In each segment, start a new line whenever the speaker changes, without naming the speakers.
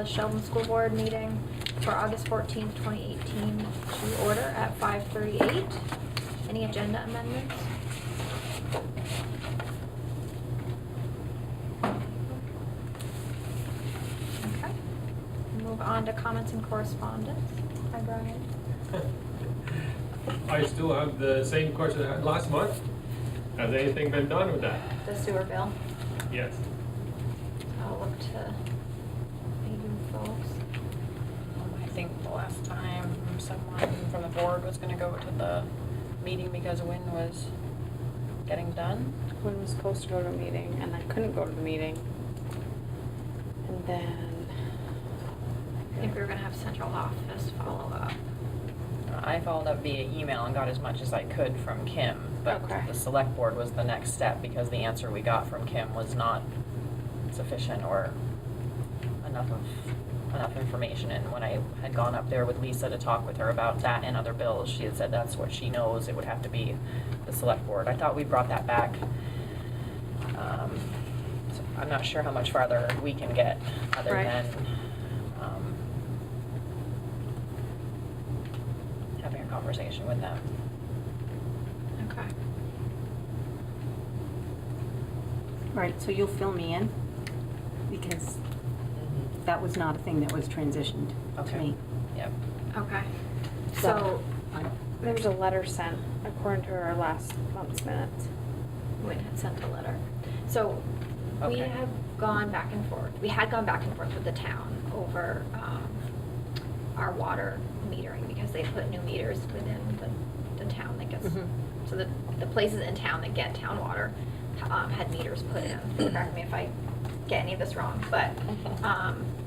the Sheldon School Board meeting for August 14th, 2018 to order at 5:38. Any agenda amendments? Okay. Move on to comments and correspondence. Hi, Brian.
I still have the same question I had last month. Has anything been done with that?
The sewer bill.
Yes.
I'll look to you folks.
I think the last time someone from the board was gonna go to the meeting because Wynn was getting done.
Wynn was supposed to go to a meeting and then couldn't go to the meeting. And then,
I think we were gonna have central office follow up.
I followed up via email and got as much as I could from Kim, but
Okay.
the select board was the next step because the answer we got from Kim was not sufficient or enough information. And when I had gone up there with Lisa to talk with her about that and other bills, she had said that's what she knows, it would have to be the select board. I thought we brought that back. So I'm not sure how much farther we can get other
Right.
than having a conversation with them.
Okay.
Right, so you'll fill me in, because that was not a thing that was transitioned to
Okay.
me.
Yep.
Okay.
So,
So,
there was a letter sent according to our last month's minutes.
Wynn had sent a letter. So, we
Okay.
have gone back and forth. We had gone back and forth with the town over our water metering because they put new meters within the town that gets,
Mhm.
so the places in town that get town water had meters put in. Correct me if I get any of this wrong, but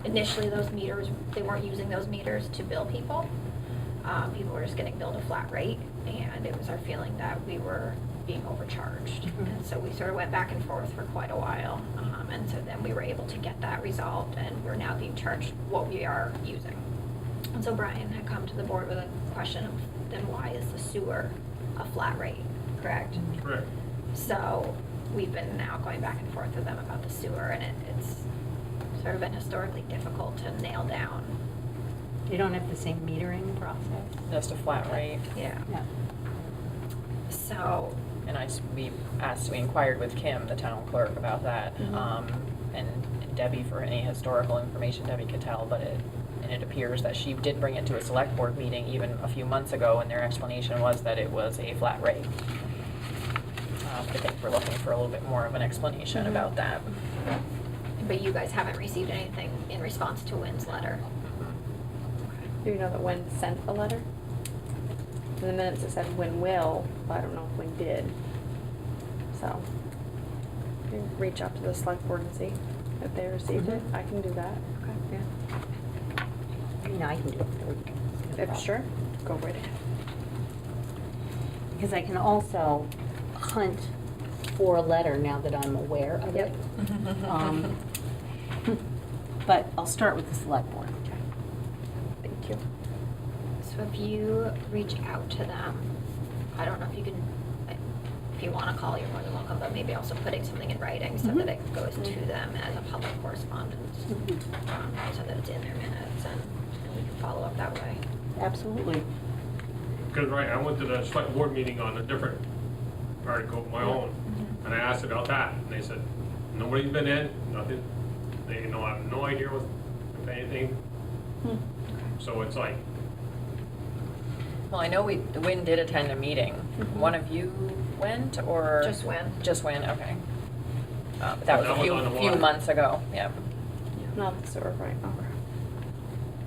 initially those meters, they weren't using those meters to bill people. People were just getting billed a flat rate, and it was our feeling that we were being overcharged.
Mhm.
And so we sort of went back and forth for quite a while, and so then we were able to get that resolved, and we're now being charged what we are using. And so Brian had come to the board with a question of, then why is the sewer a flat rate, correct?
Correct.
So we've been now going back and forth with them about the sewer, and it's sort of been historically difficult to nail down.
You don't have the same metering process?
Just a flat rate.
Yeah.
Yeah.
So,
And we inquired with Kim, the town clerk, about that.
Mhm.
And Debbie for any historical information Debbie could tell, but it appears that she did bring it to a select board meeting even a few months ago, and their explanation was that it was a flat rate. I think we're looking for a little bit more of an explanation
Mhm.
about that.
but you guys haven't received anything in response to Wynn's letter?
Do you know that Wynn sent a letter? In the minutes it said Wynn will, but I don't know if Wynn did. So, you can reach out to the select board and see if they received it.
Mhm.
I can do that.
Okay.
Yeah.
I mean, I can do it.
If sure, go right ahead.
Because I can also hunt for a letter now that I'm aware of it. Um, But I'll start with the select board.
Thank you.
So if you reach out to them, I don't know if you can, if you want to call, you're more than welcome, but maybe also putting something in writing so that
Mhm.
it goes to them as a public correspondence, so that it's in their minutes and we can follow up that way.
Absolutely.
Because, right, I went to the select board meeting on a different article of my own,
Mhm.
and I asked about that, and they said, nobody's been in, nothing. They, I have no idea if anything,
Hmm.
so it's like,
Well, I know Wynn did attend a meeting.
Mhm.
One of you went, or?
Just Wynn.
Just Wynn, okay. But that was
That
a
was on the
few
water.
months ago, yep.
Not the sewer, right, okay.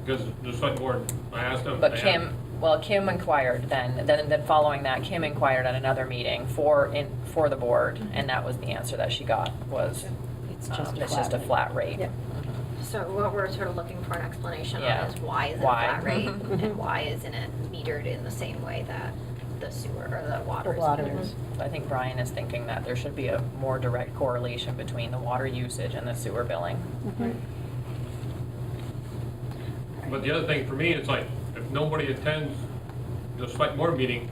because the select board, I asked them.
But
they
Kim,
had-
Kim inquired then following that, Kim inquired at another meeting for the board, and that was the answer that she got, was,
It's just a
it's just a flat rate.
Yep.
Mhm.
So what we're sort of looking for an explanation
Yeah.
on is why is it a
Why?
flat rate?
Mhm.
And why isn't it metered in the same way that the sewer or the water is
water
metered?
is.
I think Brian is thinking that there should be a more direct correlation between the water usage and the sewer billing.
Mhm.
But the other thing for me, it's like, if nobody attends the select board meeting,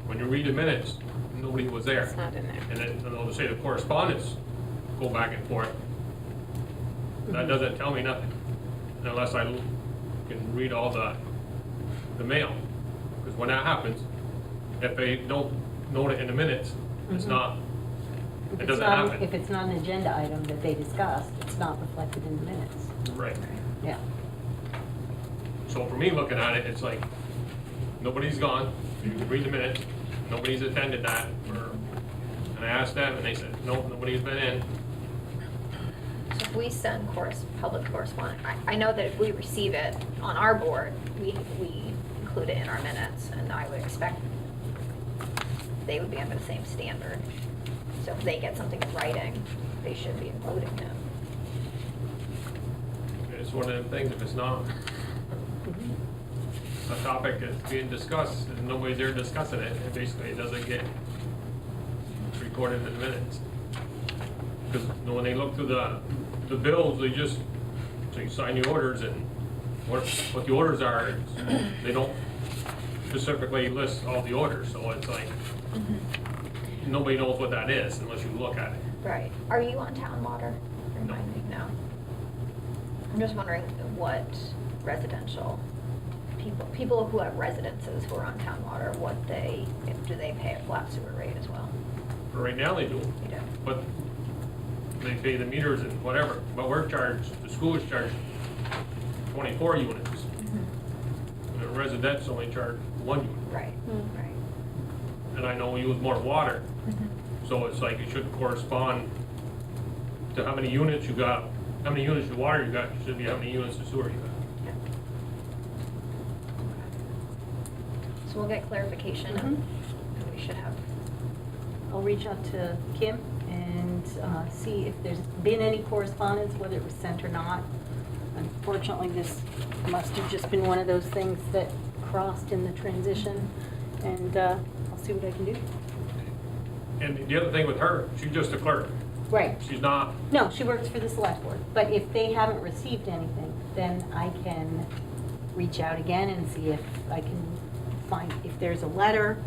when you read the minutes, nobody was there.
It's not in there.
And then, they'll just say the correspondence, go back and forth. That
Mhm.
doesn't tell me nothing. unless I can read all the mail. Because when that happens, if they don't note it in the minutes, it's
Mhm.
not,
If
it
it's
doesn't
not-
happen.
If it's not an agenda item that they discussed, it's not reflected in the minutes.
Right.
Yeah.
So for me, looking at it, it's like, nobody's gone, you can read the minutes, nobody's attended that, and I asked them, and they said, nope, nobody's been in.
So if we send public correspondence, I know that if we receive it on our board, we include it in our minutes, and I would expect they would be under the same standard. So if they get something in writing, they should be including it.
It's one of them things, if it's not a topic that's being discussed, and nobody's there discussing it, and basically it doesn't get recorded in the minutes. Because when they look through the bills, they just, so you sign the orders, and what the orders are, they don't specifically list all the orders, so it's like, nobody knows what that is unless you look at it.
Right. Are you on town water? Remind me now. I'm just wondering what residential people who have residences who are on town water, do they pay a flat sewer rate as well?
For right now, they do,
You do?
but they pay the meters and whatever, but we're charged, the school is charged 24 units. The residents only charge 1 unit.
Right, right.
And I know we use more water, so it's like it should correspond to how many units you got, how many units of water you got, it should be how many units of sewer you got.
So we'll get clarification and we should have,
I'll reach out to Kim and see if there's been any correspondence, whether it was sent or not. Unfortunately, this must have just been one of those things that crossed in the transition, and I'll see what I can do.
And the other thing with her, she's just a clerk.
Right.
She's not,
No, she works for the select board, but if they haven't received anything, then I can reach out again and see if I can find, if there's a letter,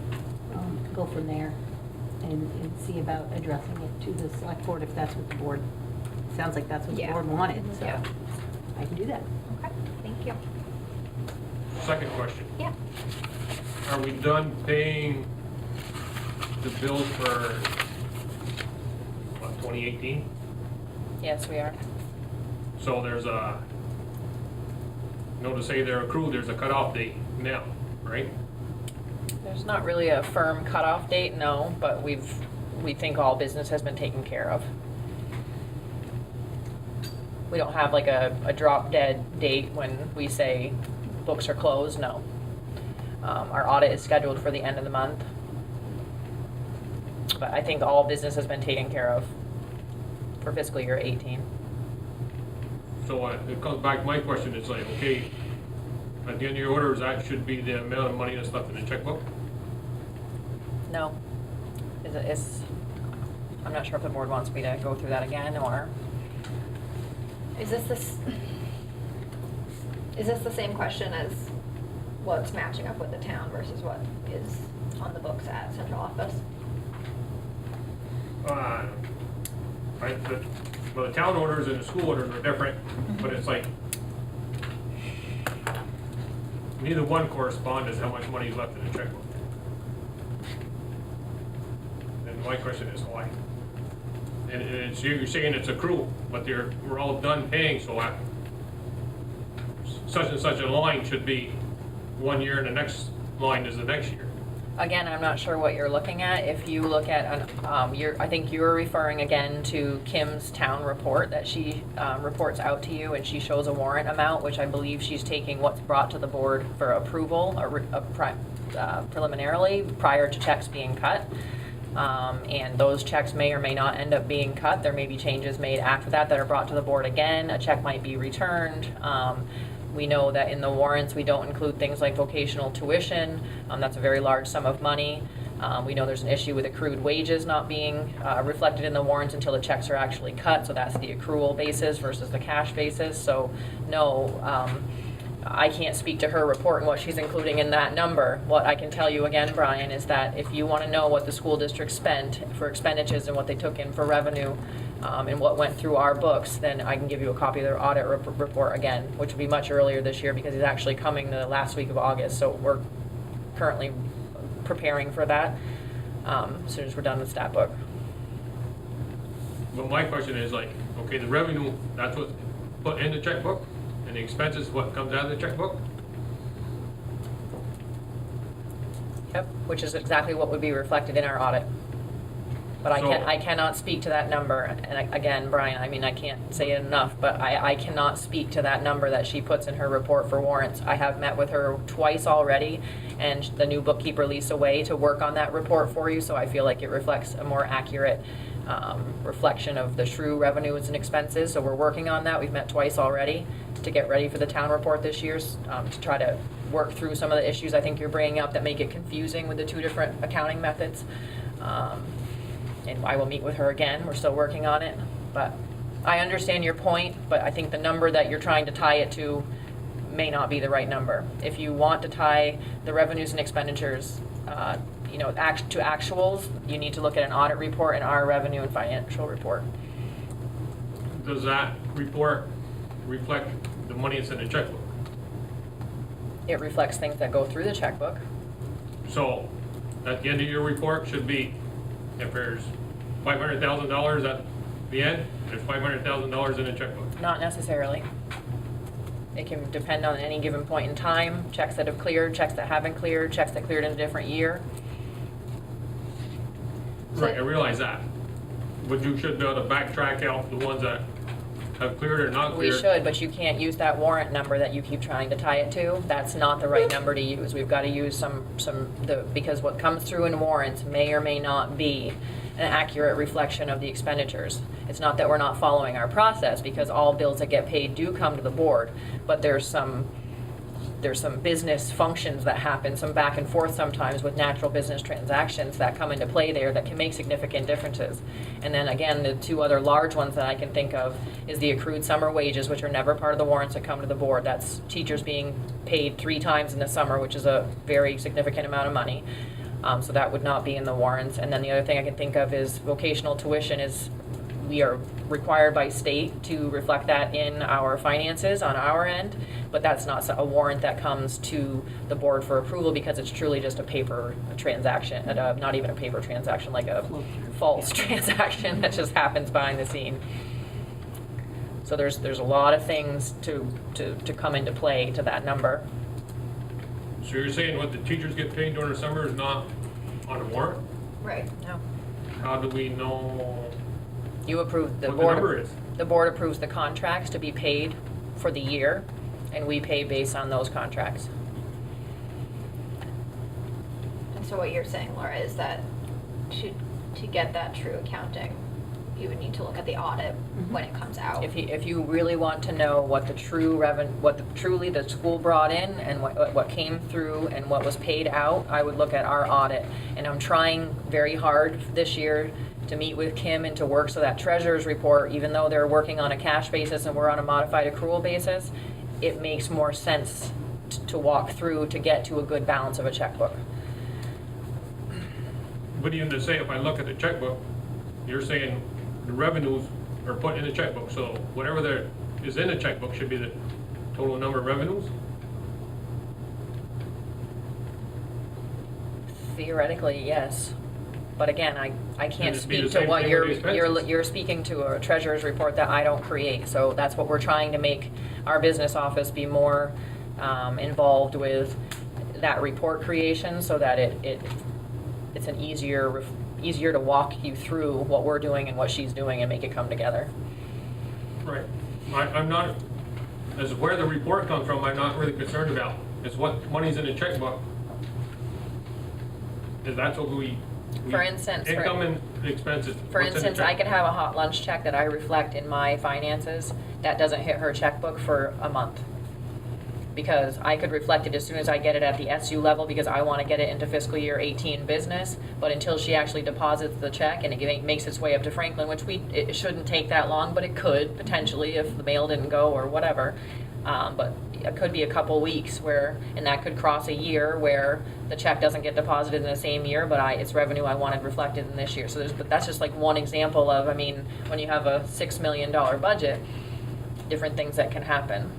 go from there and see about addressing it to the select board if that's what the board, sounds like that's what the
Yeah.
board wanted, so
Yeah.
I can do that.
okay, thank you.
second question,
Yeah.
are we done paying the bills for, what, 2018?
Yes, we are.
So there's a, to say they're accrued, there's a cutoff date now, right?
There's not really a firm cutoff date, no, but we think all business has been taken care of. We don't have like a drop dead date when we say books are closed, no. Our audit is scheduled for the end of the month. But I think all business has been taken care of for fiscal year 18.
So it comes back, my question is like, okay, at the end of your orders, that should be the amount of money that's left in the checkbook?
No. I'm not sure if the board wants me to go through that again, or,
Is this the same question as what's matching up with the town versus what is on the books at central office?
Well, the town orders and the school orders are different, but it's like, neither one correspond as how much money is left in the checkbook. And my question is why? And it's, you're saying it's accrual, but we're all done paying, so such and such a line should be 1 year and the next line is the next year.
again, I'm not sure what you're looking at. If you look at, I think you're referring again to Kim's town report that she reports out to you, and she shows a warrant amount, which I believe she's taking what's brought to the board for approval preliminarily prior to checks being cut. And those checks may or may not end up being cut. There may be changes made after that are brought to the board again. A check might be returned. We know that in the warrants, we don't include things like vocational tuition. That's a very large sum of money. We know there's an issue with accrued wages not being reflected in the warrants until the checks are actually cut. So that's the accrual basis versus the cash basis. So no, I can't speak to her report and what she's including in that number. What I can tell you again, Brian, is that if you want to know what the school district spent for expenditures and what they took in for revenue, and what went through our books, then I can give you a copy of their audit report again, which will be much earlier this year because it's actually coming the last week of August. So we're currently preparing for that as soon as we're done with stat book.
But my question is like, okay, the revenue, that's what's put in the checkbook, and the expenses, what comes out of the checkbook?
Yep, which is exactly what would be reflected in our audit. But I cannot speak to that number, and again, Brian, I mean, I can't say it enough, but I cannot speak to that number that she puts in her report for warrants. I have met with her twice already, and the new bookkeeper, Lisa Way, to work on that report for you, so I feel like it reflects a more accurate reflection of the true revenues and expenses. So we're working on that. We've met twice already to get ready for the town report this year, to try to work through some of the issues I think you're bringing up that make it confusing with the two different accounting methods. And I will meet with her again. We're still working on it, but I understand your point, but I think the number that you're trying to tie it to may not be the right number. If you want to tie the revenues and expenditures, to actuals, you need to look at an audit report and our revenue and financial report.
Does that report reflect the money that's in the checkbook?
It reflects things that go through the checkbook.
So, at the end of your report should be, if there's $500,000 at the end, there's $500,000 in the checkbook.
Not necessarily. It can depend on any given point in time, checks that have cleared, checks that haven't cleared, checks that cleared in a different year.
Right, I realize that. But you should be able to backtrack out the ones that have cleared or not
We
cleared.
should, but you can't use that warrant number that you keep trying to tie it to. That's not the right number to use. We've got to use because what comes through in warrants may or may not be an accurate reflection of the expenditures. It's not that we're not following our process, because all bills that get paid do come to the board, but there's some business functions that happen, some back and forth sometimes with natural business transactions that come into play there that can make significant differences. And then again, the two other large ones that I can think of is the accrued summer wages, which are never part of the warrants that come to the board. That's teachers being paid 3 times in the summer, which is a very significant amount of money. So that would not be in the warrants. And then the other thing I can think of is vocational tuition we are required by state to reflect that in our finances on our end, but that's not a warrant that comes to the board for approval because it's truly just a paper transaction, not even a paper transaction, like a false transaction that just happens behind the scene. So there's a lot of things to come into play to that number.
So you're saying what the teachers get paid during the summer is not on the warrant?
Right.
No.
How do we know
You approve, the
what the
board.
number is?
The board approves the contracts to be paid for the year, and we pay based on those contracts.
And so what you're saying, Laura, is that to get that true accounting, you would need to look at the audit when it comes out.
If you really want to know what the true truly the school brought in and what came through and what was paid out, I would look at our audit. And I'm trying very hard this year to meet with Kim and to work so that treasurer's report, even though they're working on a cash basis and we're on a modified accrual basis, it makes more sense to walk through to get to a good balance of a checkbook.
What do you to say if I look at the checkbook, you're saying the revenues are put in the checkbook, so whatever there is in the checkbook should be the total number of revenues?
Theoretically, yes. But again, I can't
it'd be
speak
the
to
same
what
thing with the expenses.
you're speaking to a treasurer's report that I don't create. So that's what we're trying to make our business office be more involved with that report creation, so that it's an easier to walk you through what we're doing and what she's doing and make it come together.
Right. I'm not, as where the report comes from, I'm not really concerned about. It's what money's in the checkbook. Is that's what we
For instance,
income and expenses.
For
what's in the
instance, I
check?
could have a hot lunch check that I reflect in my finances that doesn't hit her checkbook for a month. Because I could reflect it as soon as I get it at the SU level, because I want to get it into fiscal year 18 business. But until she actually deposits the check and it makes its way up to Franklin, which it shouldn't take that long, but it could potentially if the mail didn't go or whatever. But it could be a couple weeks where, and that could cross a year where the check doesn't get deposited in the same year, but it's revenue I wanted reflected in this year. So but that's just like one example of, I mean, when you have a $6 million budget, different things that can happen.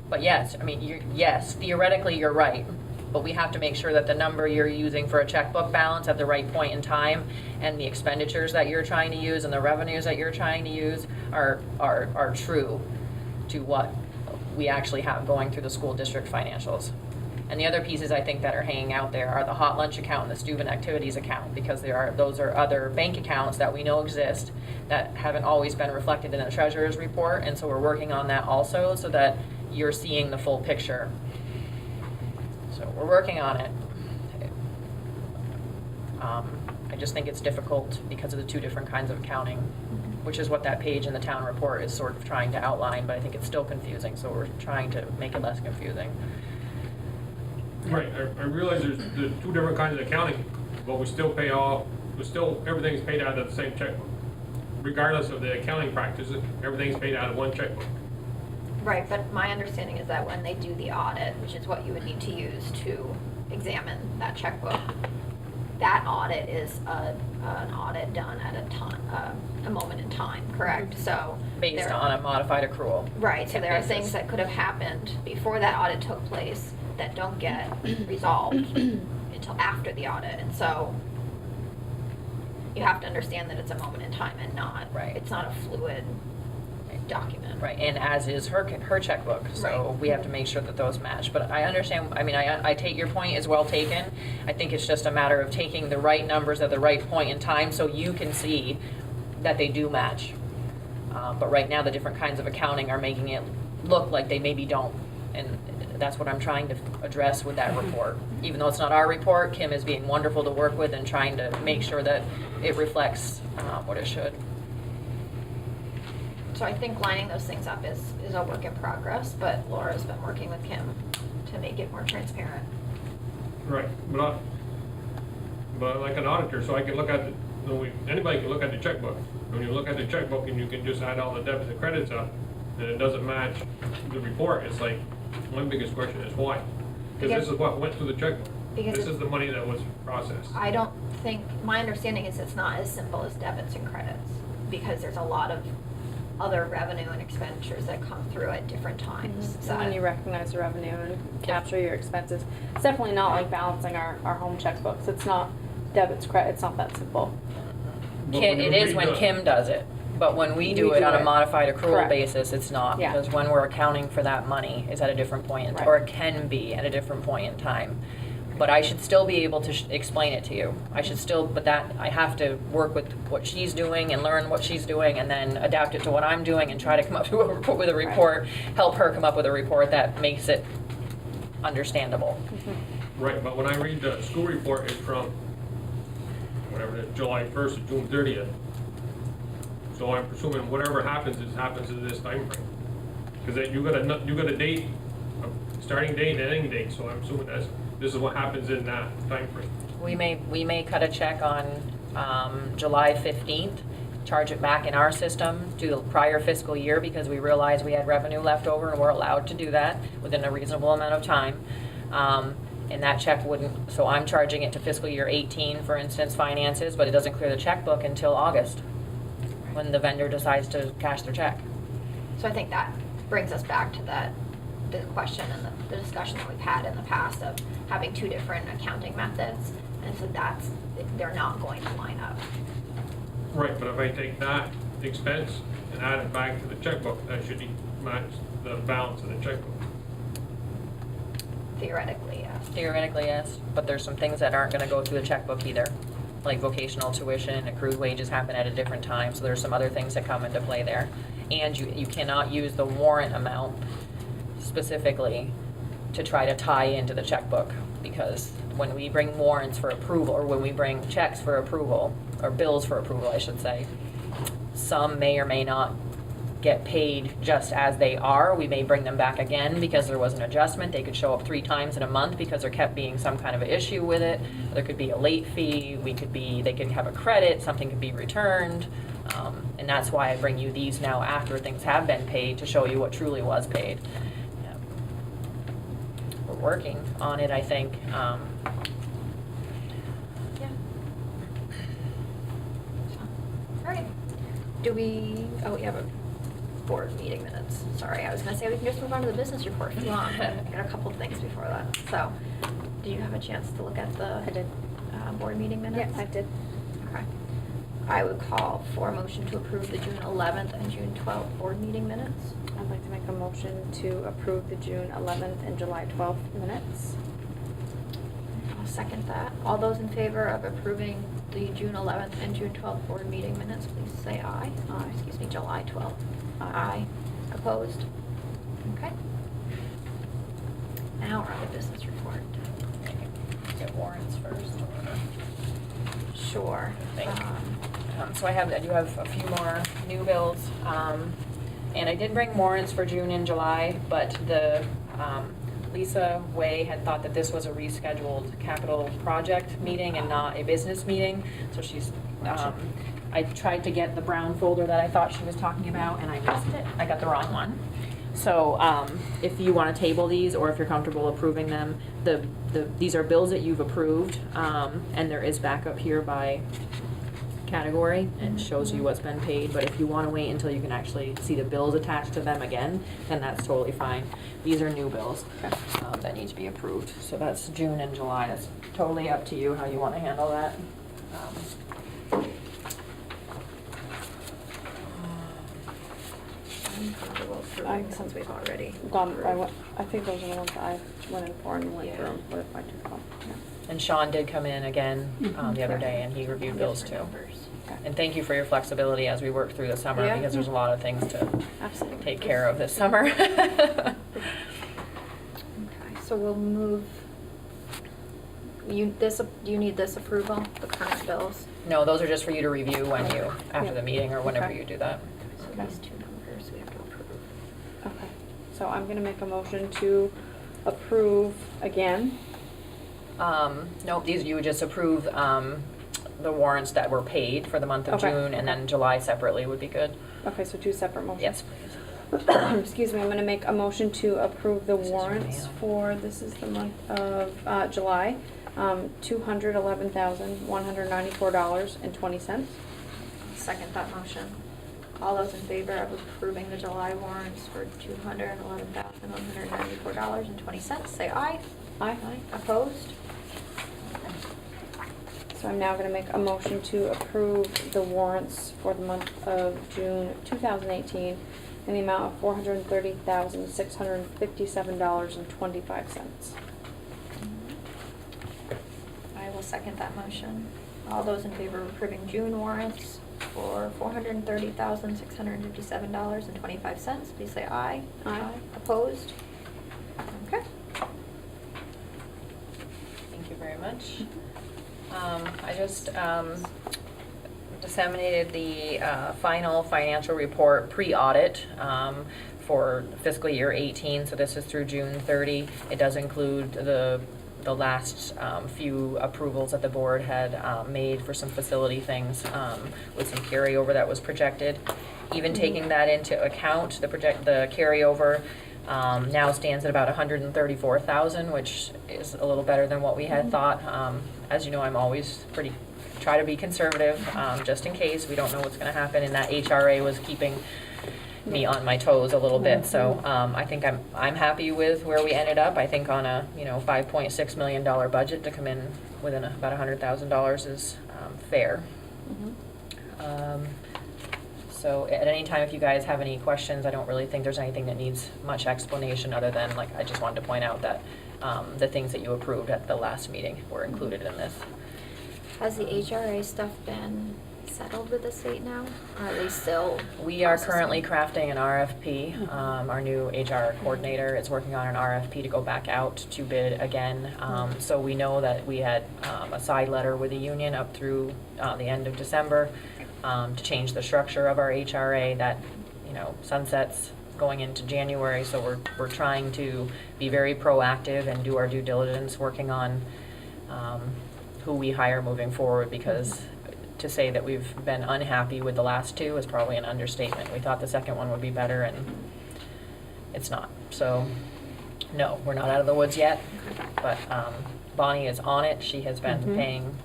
But yes, I mean, yes, theoretically you're right, but we have to make sure that the number you're using for a checkbook balance at the right point in time and the expenditures that you're trying to use and the revenues that you're trying to use are true to what we actually have going through the school district financials. And the other pieces I think that are hanging out there are the hot lunch account and the student activities account, because those are other bank accounts that we know exist that haven't always been reflected in the treasurer's report, and so we're working on that also so that you're seeing the full picture. So we're working on it. I just think it's difficult because of the two different kinds of accounting, which is what that page in the town report is sort of trying to outline, but I think it's still confusing, so we're trying to make it less confusing.
Right, I realize there's two different kinds of accounting, but we still pay everything's paid out of the same checkbook. Regardless of the accounting practices, everything's paid out of one checkbook.
Right, but my understanding is that when they do the audit, which is what you would need to use to examine that checkbook, that audit is an audit done at a moment in time, correct? So
Based on a modified accrual.
right, so there are
basis.
things that could have happened before that audit took place that don't get resolved until after the audit, and so you have to understand that it's a moment in time and not,
Right.
it's not a fluid document.
Right, and as is her checkbook, so
Right.
we have to make sure that those match. But I understand, I mean, I take your point, is well taken. I think it's just a matter of taking the right numbers at the right point in time so you can see that they do match. But right now, the different kinds of accounting are making it look like they maybe don't. And that's what I'm trying to address with that report. Even though it's not our report, Kim is being wonderful to work with and trying to make sure that it reflects what it should.
So I think lining those things up is a work in progress, but Laura's been working with Kim to make it more transparent.
Right, but like an auditor, so I can look at anybody can look at the checkbook. When you look at the checkbook and you can just add all the debits and credits up, and it doesn't match the report, it's like, my biggest question is why? Because this is what went through the checkbook.
Because
This is the money that was processed.
I don't think, my understanding is it's not as simple as debits and credits, because there's a lot of other revenue and expenditures that come through at different times.
So when you recognize the revenue and capture your expenses, it's definitely not like balancing our home checkbooks. It's not debits, credit, it's not that simple.
But when
It
you
is
read
when
the-
Kim does it, but when we do
We
it
do
on a
it.
modified accrual
Correct.
basis, it's not.
Yeah.
Because when we're accounting for that money, it's at a different point,
Right.
or it can be at a different point in time. But I should still be able to explain it to you. I should still, but that, I have to work with what she's doing and learn what she's doing and then adapt it to what I'm doing and try to come up with a report, help her come up with a report that makes it understandable.
Right, but when I read the school report, it's from whatever it is, July 1st to June 30th. So I'm presuming whatever happens, it happens in this time frame. Because you got a date, a starting date and ending date, so I'm assuming this is what happens in that time frame.
We may cut a check on July 15th, charge it back in our system to the prior fiscal year because we realized we had revenue left over and we're allowed to do that within a reasonable amount of time. And that check wouldn't, so I'm charging it to fiscal year 18, for instance, finances, but it doesn't clear the checkbook until August when the vendor decides to cash their check.
So I think that brings us back to the question and the discussion that we've had in the past of having two different accounting methods, and so they're not going to line up.
Right, but if I take that expense and add it back to the checkbook, that should match the balance of the checkbook.
Theoretically, yes.
Theoretically, yes, but there's some things that aren't gonna go through the checkbook either. Like vocational tuition, accrued wages happen at a different time, so there's some other things that come into play there. And you cannot use the warrant amount specifically to try to tie into the checkbook, because when we bring warrants for approval, or when we bring checks for approval, or bills for approval, I should say, some may or may not get paid just as they are. We may bring them back again because there was an adjustment. They could show up 3 times in a month because there kept being some kind of an issue with it. There could be a late fee, they could have a credit, something could be returned. And that's why I bring you these now after things have been paid to show you what truly was paid. Yeah. We're working on it, I think.
Yeah. All right. We have a board meeting minutes. Sorry, I was gonna say we can just move on to the business report if you want, but I got a couple of things before that. So, do you have a chance to look at the?
I did.
Board meeting minutes?
Yeah, I did.
Okay. I would call for a motion to approve the June 11th and June 12th board meeting minutes.
I'd like to make a motion to approve the June 11th and July 12th minutes.
I'll second that. All those in favor of approving the June 11th and June 12th board meeting minutes, please say aye. Excuse me, July 12th. Aye. Opposed? Okay. Now we're on the business report.
Get warrants first.
Sure.
Thank you. So I do have a few more new bills. And I did bring warrants for June and July, but Lisa Way had thought that this was a rescheduled capital project meeting and not a business meeting. So she's, I tried to get the brown folder that I thought she was talking about and I missed it. I got the wrong one. So if you want to table these or if you're comfortable approving them, these are bills that you've approved, and there is backup here by category and shows you what's been paid. But if you want to wait until you can actually see the bills attached to them again, then that's totally fine. These are new bills that need to be approved. So that's June and July. That's totally up to you how you want to handle that.
I'm comfortable approving since we've already.
I think those are the ones that I went in for and went through them, but if I took them, yeah.
And Sean did come in again the other day and he reviewed bills too. And thank you for your flexibility as we work through the summer
Yeah.
because there's a lot of things to
Absolutely.
take care of this summer.
Okay, so we'll move. Do you need this approval, the current bills?
No, those are just for you to review when you, after
Yeah.
the meeting or whenever
Okay.
you do that.
So
Okay.
these two numbers we have to approve.
Okay, so I'm gonna make a motion to approve again.
Nope, these, you would just approve, the warrants that were paid for the month of
Okay.
June and then July separately would be good.
Okay, so 2 separate motions.
Yes, please.
Excuse me, I'm gonna make a motion to approve the
This is
warrants
mail.
for, this is the month of, July, $211,194.20.
Second that motion. All those in favor of approving the July warrants for $211,194.20, say aye.
Aye.
Opposed?
So I'm now gonna make a motion to approve the warrants for the month of June 2018 in the amount of $430,657.25.
I will second that motion. All those in favor of approving June warrants for $430,657.25, please say aye.
Aye.
Opposed? Okay.
Thank you very much. I just disseminated the final financial report pre-audit for fiscal year 18, so this is through June 30. It does include the last few approvals that the board had made for some facility things with some carryover that was projected. Even taking that into account, the carryover now stands at about $134,000, which is a little better than what we had thought. As you know, I'm always try to be conservative, just in case. We don't know what's going to happen, and that HRA was keeping me on my toes a little bit. So I think I'm happy with where we ended up. I think on a $5.6 million budget to come in within about $100,000 is fair. So at any time, if you guys have any questions, I don't really think there's anything that needs much explanation other than, like, I just wanted to point out that the things that you approved at the last meeting were included in this.
Has the HRA stuff been settled with the state now? Or are they still
We are
processing?
currently crafting an RFP. Our new HR coordinator is working on an RFP to go back out to bid again. So we know that we had a side letter with the union up through the end of December to change the structure of our HRA. That sunsets going into January, so we're trying to be very proactive and do our due diligence, working on who we hire moving forward, because to say that we've been unhappy with the last two is probably an understatement. We thought the second one would be better, and it's not. So, no, we're not out of the woods yet, but Bonnie is on it. She has been paying,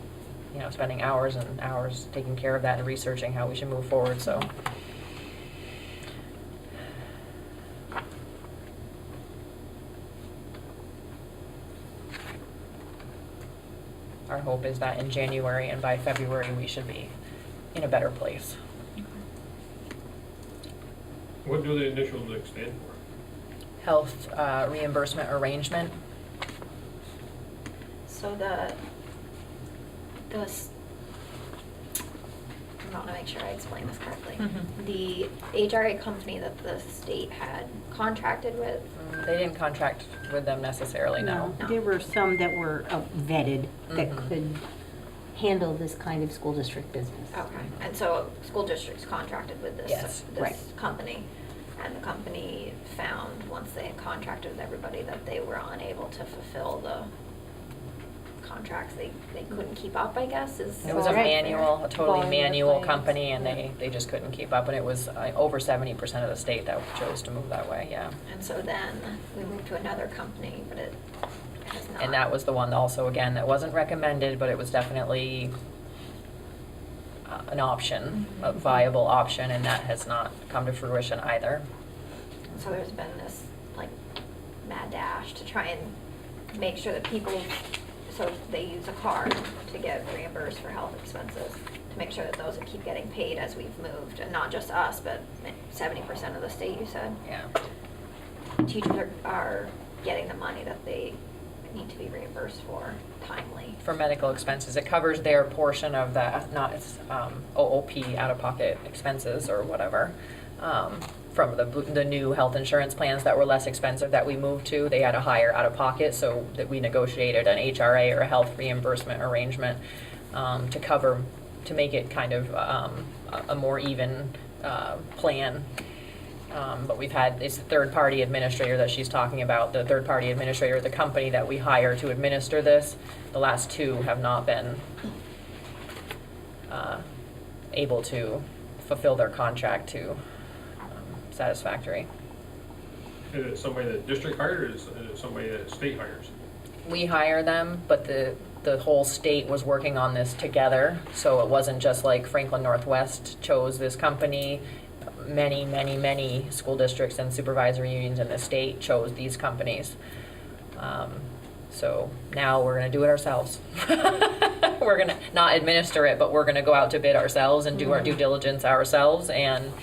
spending hours and hours taking care of that and researching how we should move forward, so. Our hope is that in January and by February, we should be in a better place.
What do the initials stand for?
Health reimbursement arrangement.
So I want to make sure I explain this correctly. The HRA company that the state had contracted with.
They didn't contract with them necessarily, no.
No.
There were some that were vetted that could handle this kind of school district business.
Okay, and so school districts contracted with this,
Yes.
Right.
company, and the company found, once they had contracted with everybody, that they were unable to fulfill the contracts. They couldn't keep up, I guess, is.
It was a
Right.
manual, a totally
Volume of
manual
claims.
company, and they just couldn't keep up, and it was over 70% of the state that chose to move that way, yeah.
And so then we moved to another company, but it has not.
And that was the one also, again, that wasn't recommended, but it was definitely an option, a viable option, and that has not come to fruition either.
So there's been this like mad dash to try and make sure that people, so they use a card to get reimbursed for health expenses, to make sure that those keep getting paid as we've moved, and not just us, but 70% of the state, you said.
Yeah.
Teachers are getting the money that they need to be reimbursed for timely.
For medical expenses, it covers their portion of that, not OOP, out-of-pocket expenses or whatever. From the new health insurance plans that were less expensive that we moved to, they had a higher out-of-pocket, so that we negotiated an HRA or a health reimbursement arrangement to cover, to make it kind of a more even plan. But we've had, it's the third-party administrator that she's talking about, the third-party administrator, the company that we hire to administer this. The last two have not been able to fulfill their contract to satisfactory.
Is it somebody that district hired, or is it somebody that state hires?
We hire them, but the whole state was working on this together, so it wasn't just like Franklin Northwest chose this company. Many school districts and supervisory unions in the state chose these companies. So now we're gonna do it ourselves. We're gonna not administer it, but we're gonna go out to bid ourselves and do our due diligence ourselves, and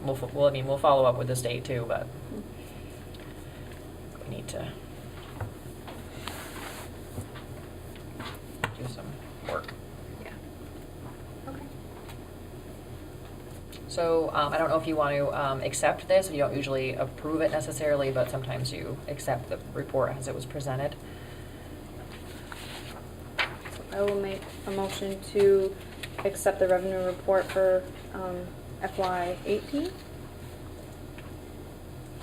we'll follow up with the state too, but we need to do some work.
Yeah. Okay.
So I don't know if you want to accept this. You don't usually approve it necessarily, but sometimes you accept the report as it was presented.
I will make a motion to accept the revenue report for FY18.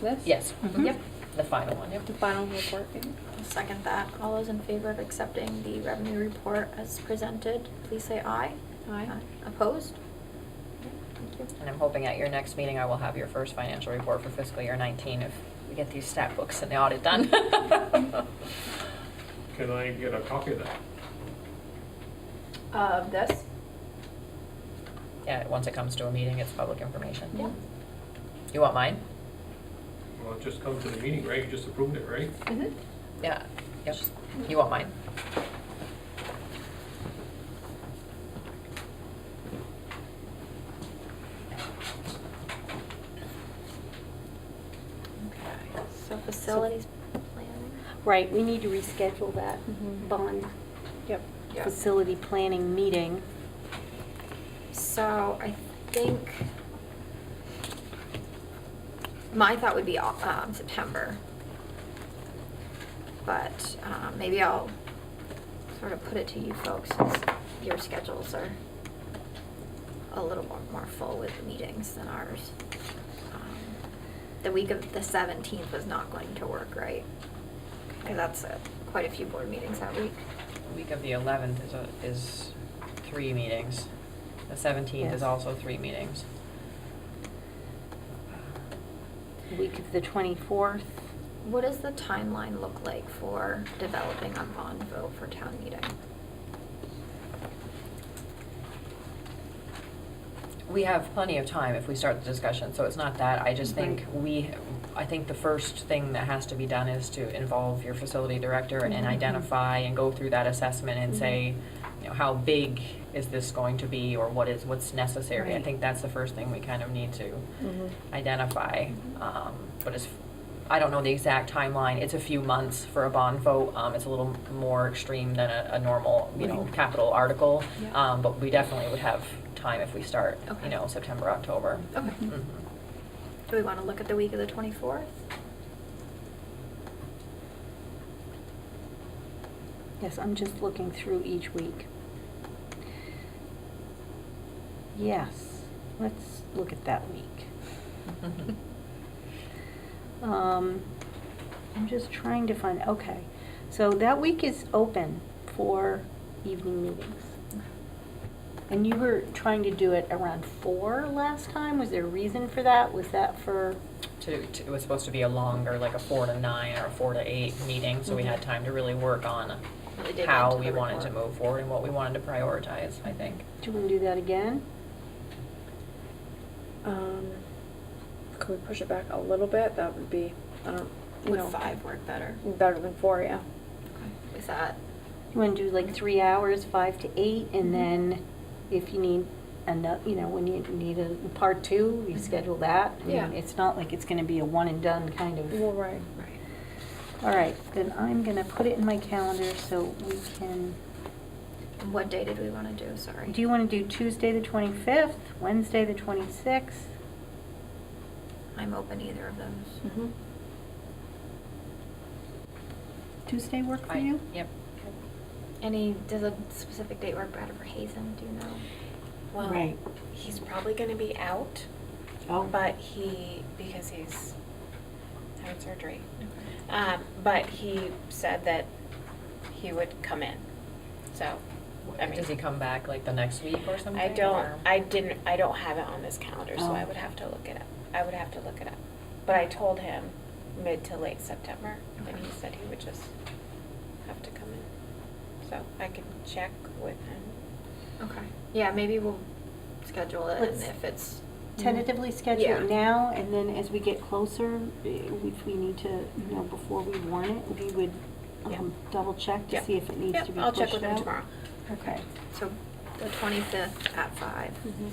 This?
Yes.
Yep.
The final one, yep.
The final report. Yeah.
I'll second that. All those in favor of accepting the revenue report as presented, please say aye.
Aye.
Opposed? Okay, thank you.
And I'm hoping at your next meeting, I will have your first financial report for fiscal year 19 if we get these stat books and the audit done.
Can I get a copy of that?
Of this?
Yeah, once it comes to a meeting, it's public information.
Yeah.
You want mine?
Well, it just come to the meeting, right? You just approved it, right?
Mm-hmm.
Yeah. Yep. You want mine?
Okay. So facilities planning?
Right, we need to reschedule that
Mhm.
bond
Yep.
Yeah.
facility planning meeting.
So I think my thought would be September, but maybe I'll sort of put it to you folks since your schedules are a little more full with meetings than ours. The week of the 17th was not going to work, right? Because that's quite a few board meetings that week.
The week of the 11th is 3 meetings. The 17th
Yes.
is also 3 meetings.
The week of the 24th.
What does the timeline look like for developing a bond vote for town meeting?
We have plenty of time if we start the discussion, so it's not that. I just think I think the first thing that has to be done is to involve your facility director and identify and go through that assessment and say, you know, how big is this going to be, or what's necessary. I
Right.
think that's the first thing we kind of need to identify. But I don't know the exact timeline. It's a few months for a bond vote. It's a little more extreme than a normal, capital article.
Yeah.
But we definitely would have time if we start,
Okay.
September, October.
Okay.
Mhm.
Do we want to look at the week of the 24th?
Yes, I'm just looking through each week. Yes, let's look at that week. I'm just trying to find, okay. So that week is open for evening meetings. And you were trying to do it around 4 last time? Was there a reason for that? Was that for?
It was supposed to be a longer, like a 4 to 9 or a 4 to 8 meeting, so we had time to really work on
Really dig
how
into
we
the
wanted to
report.
move forward and what we wanted to prioritize, I think.
Do you want to do that again?
Could we push it back a little bit? That would be, I don't,
Would 5 work better?
better than 4, yeah.
Okay. Is that,
You want to do like 3 hours, 5 to 8, and then if you need another, when you need a part 2, you schedule that. I mean,
Yeah.
it's not like it's going to be a one and done kind of.
Well, right.
right.
All right, then I'm going to put it in my calendar so we can.
And what day did we want to do? Sorry.
Do you want to do Tuesday the 25th, Wednesday the 26th?
I'm open either of those.
Mm-hmm.
Tuesday work for you?
Yep.
Does a specific date work better for Hazen? Do you know?
Well,
Right.
he's probably going to be out,
Oh.
but because he's having surgery. But he said that he would come in. So, I mean,
Does he come back like the next week or something?
I don't
or-
have it on this calendar, so
Oh.
I would have to look it up. But I told him mid to late September, and he said he would just have to come in. So I can check with him.
Okay. Yeah, maybe we'll schedule it,
Let's-
and if it's
Tentatively schedule
Yeah.
it now, and then as we get closer, if we need to, before we warn it, we would
Yeah.
double check to
Yeah.
see if it needs
Yep,
to be
I'll
pushed
check with him
out.
tomorrow.
Okay.
so the 25th at 5.
Mhm.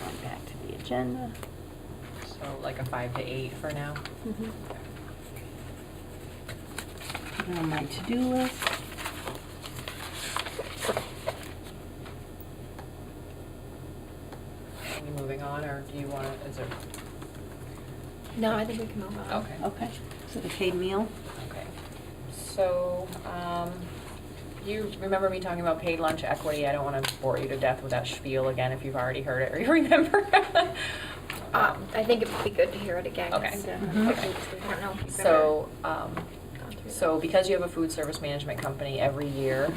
Going back to the agenda.
So like a 5 to 8 for now?
Put it on my to-do list.
Are we moving on, or do you want to, is there,
No, I think we can move on.
okay.
Okay, so the paid meal.
Okay. So, you remember me talking about paid lunch equity? I don't want to bore you to death with that spiel again if you've already heard it or you remember.
I think it would be good to hear it again. 'cause
Okay.
Mhm.
I don't know if you've ever
So,
gone through
so
that.
because you have a food service management company every year,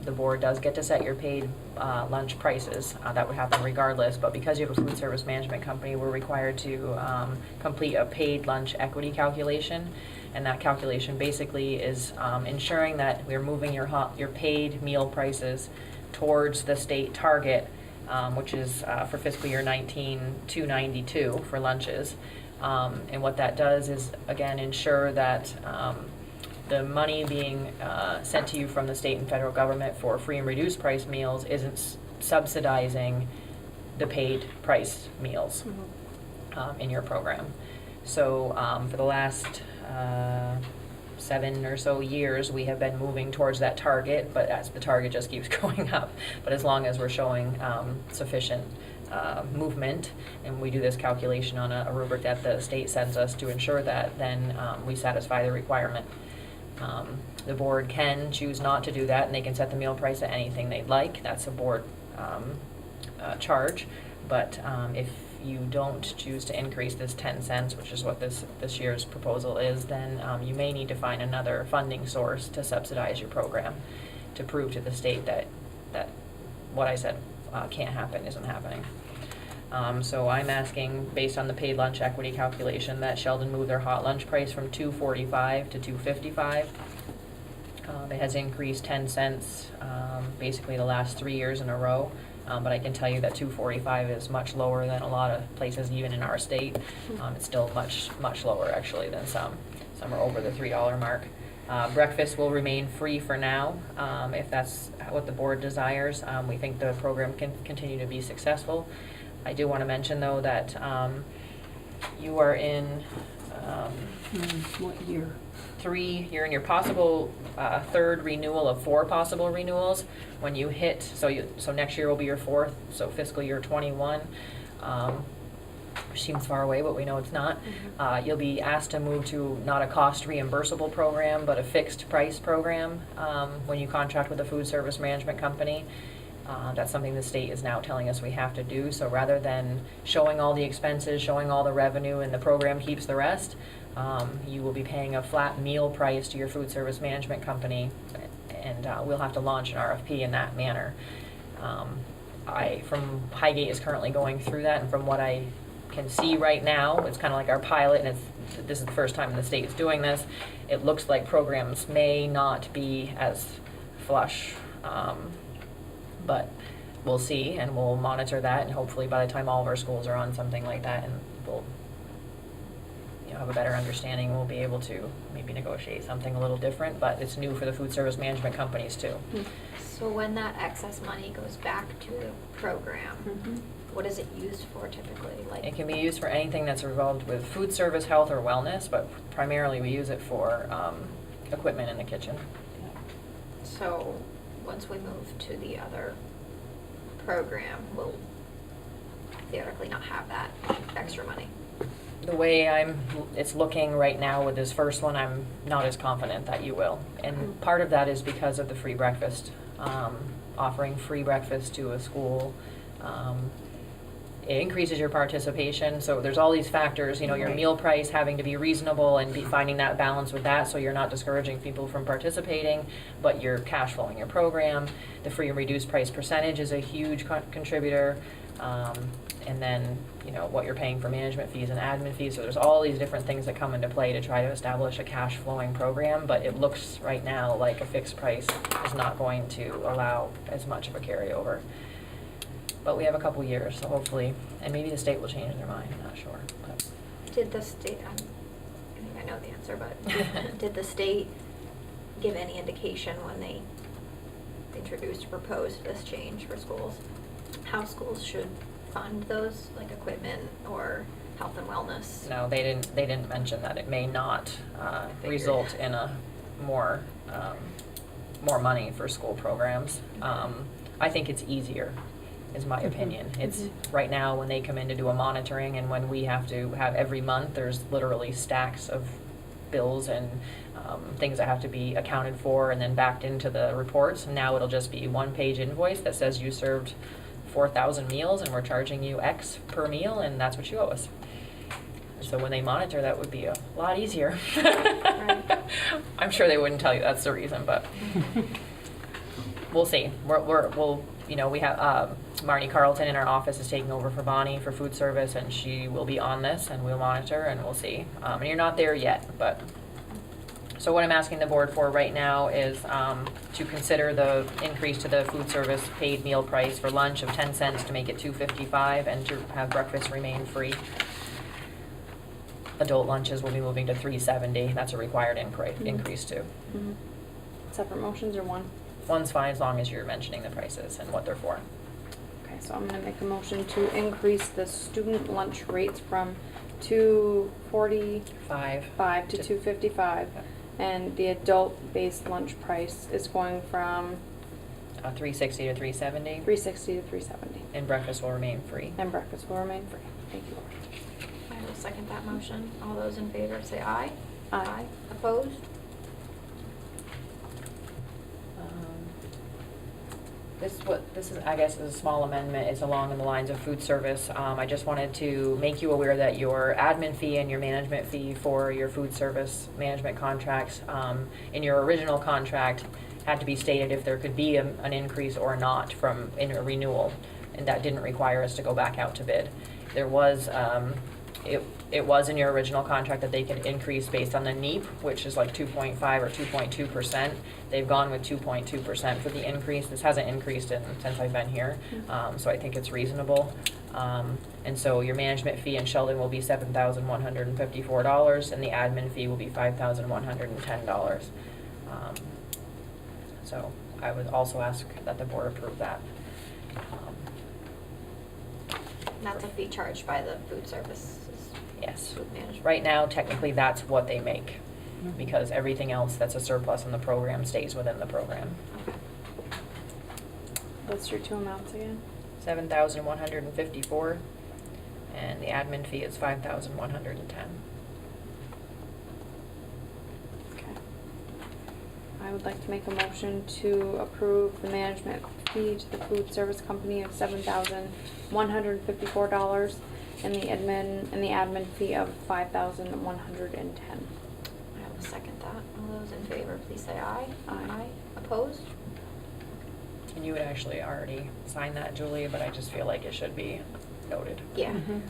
the board does get to set your paid lunch prices. That would happen regardless, but because you have a food service management company, we're required to complete a paid lunch equity calculation. And that calculation basically is ensuring that we're moving your paid meal prices towards the state target, which is for fiscal year 19, $2.92 for lunches. And what that does is, again, ensure that the money being sent to you from the state and federal government for free and reduced price meals isn't subsidizing the paid price meals in your program. So for the last 7 or so years, we have been moving towards that target, but as the target just keeps going up. But as long as we're showing sufficient movement, and we do this calculation on a rubric that the state sends us to ensure that, then we satisfy the requirement. The board can choose not to do that, and they can set the meal price at anything they'd like. That's a board charge. But if you don't choose to increase this 10 cents, which is what this year's proposal is, then you may need to find another funding source to subsidize your program to prove to the state that what I said can't happen isn't happening. So I'm asking, based on the paid lunch equity calculation, that Sheldon move their hot lunch price from $2.45 to $2.55. It has increased 10 cents basically the last 3 years in a row. But I can tell you that $2.45 is much lower than a lot of places even in our state. It's still much lower actually than some. Some are over the $3 mark. Breakfast will remain free for now, if that's what the board desires. We think the program can continue to be successful. I do want to mention though that you are in
What year?
you're in your possible third renewal of 4 possible renewals. When you hit, so next year will be your 4th, so fiscal year 21, which seems far away, but we know it's not. You'll be asked to move to not a cost reimbursable program, but a fixed price program when you contract with a food service management company. That's something the state is now telling us we have to do. So rather than showing all the expenses, showing all the revenue, and the program keeps the rest, you will be paying a flat meal price to your food service management company, and we'll have to launch an RFP in that manner. From Highgate is currently going through that, and from what I can see right now, it's kind of like our pilot, and this is the first time the state is doing this. It looks like programs may not be as flush, but we'll see, and we'll monitor that, and hopefully by the time all of our schools are on something like that, and we'll have a better understanding, we'll be able to maybe negotiate something a little different, but it's new for the food service management companies too.
So when that excess money goes back to the program, what is it used for typically? Like,
It can be used for anything that's involved with food service, health, or wellness, but primarily we use it for equipment in the kitchen.
so once we move to the other program, we'll theoretically not have that extra money.
The way it's looking right now with this first one, I'm not as confident that you will. And part of that is because of the free breakfast, offering free breakfast to a school. It increases your participation, so there's all these factors, your meal price having to be reasonable and be finding that balance with that, so you're not discouraging people from participating, but you're cash flowing your program. The free and reduced price percentage is a huge contributor. And then, what you're paying for management fees and admin fees. So there's all these different things that come into play to try to establish a cash flowing program, but it looks right now like a fixed price is not going to allow as much of a carryover. But we have a couple years, so hopefully, and maybe the state will change their mind, I'm not sure. But.
Did the state, I think I know the answer, but did the state give any indication when they introduced or proposed this change for schools, how schools should fund those, like equipment or health and wellness?
No, they didn't mention that. It may not result in a more money for school programs. I think it's easier, is my opinion. It's right now when they come in to do a monitoring, and when we have to have every month, there's literally stacks of bills and things that have to be accounted for and then backed into the reports. And now it'll just be 1-page invoice that says you served 4,000 meals and we're charging you X per meal, and that's what you owe us. So when they monitor, that would be a lot easier.
Right.
I'm sure they wouldn't tell you that's the reason, but we'll see. We'll we have Marnie Carlton in our office is taking over for Bonnie for food service, and she will be on this, and we'll monitor and we'll see. And you're not there yet, but. So what I'm asking the board for right now is to consider the increase to the food service paid meal price for lunch of 10 cents to make it $2.55, and to have breakfast remain free. Adult lunches will be moving to $3.70. That's a required increase too.
Separate motions or one?
One's fine as long as you're mentioning the prices and what they're for.
Okay, so I'm gonna make a motion to increase the student lunch rates from $2.45
5
to $2.55, And the adult-based lunch price is going from
$360 to $370,
$360 to $370.
and breakfast will remain free.
And breakfast will remain free. Thank you, Laura.
I will second that motion. All those in favor say aye.
Aye.
Opposed?
This is, I guess, is a small amendment. It's along the lines of food service. I just wanted to make you aware that your admin fee and your management fee for your food service management contracts, in your original contract, had to be stated if there could be an increase or not in a renewal, and that didn't require us to go back out to bid. There was, it was in your original contract that they could increase based on the NEEP, which is like 2.5 or 2.2%. They've gone with 2.2% for the increase. This hasn't increased since I've been here, so I think it's reasonable. And so your management fee in Sheldon will be $7,154, and the admin fee will be $5,110. So I would also ask that the board approve that.
That's a fee charged by the food services.
Yes.
Food management.
Right now, technically, that's what they make, because everything else that's a surplus in the program stays within the program.
What's your two amounts again?
$7,154, and the admin fee is $5,110.
Okay. I would like to make a motion to approve the management fee to the food service company of $7,154 and the admin fee of $5,110.
I will second that. All those in favor, please say aye.
Aye.
Opposed?
And you would actually already sign that, Julie, but I just feel like it should be noted.
Yeah.
Mhm.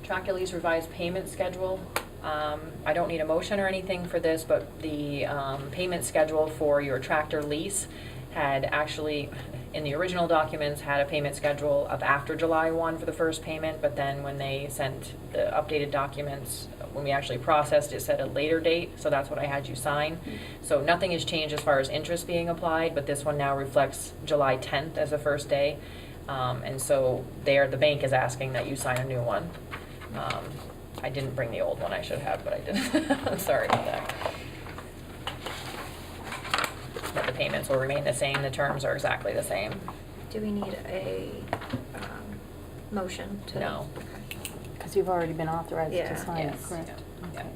Tractor lease revised payment schedule. I don't need a motion or anything for this, but the payment schedule for your tractor lease had actually, in the original documents, had a payment schedule of after July 1 for the first payment, but then when they sent the updated documents, when we actually processed, it said a later date, so that's what I had you sign. So nothing has changed as far as interest being applied, but this one now reflects July 10th as the first day. And so the bank is asking that you sign a new one. I didn't bring the old one, I should have, but I didn't. I'm sorry about that. But the payments will remain the same, the terms are exactly the same.
Do we need a motion to?
No.
Okay.
Because you've already been authorized
Yeah.
to sign it,
Yes.
correct?
Yeah.
Okay.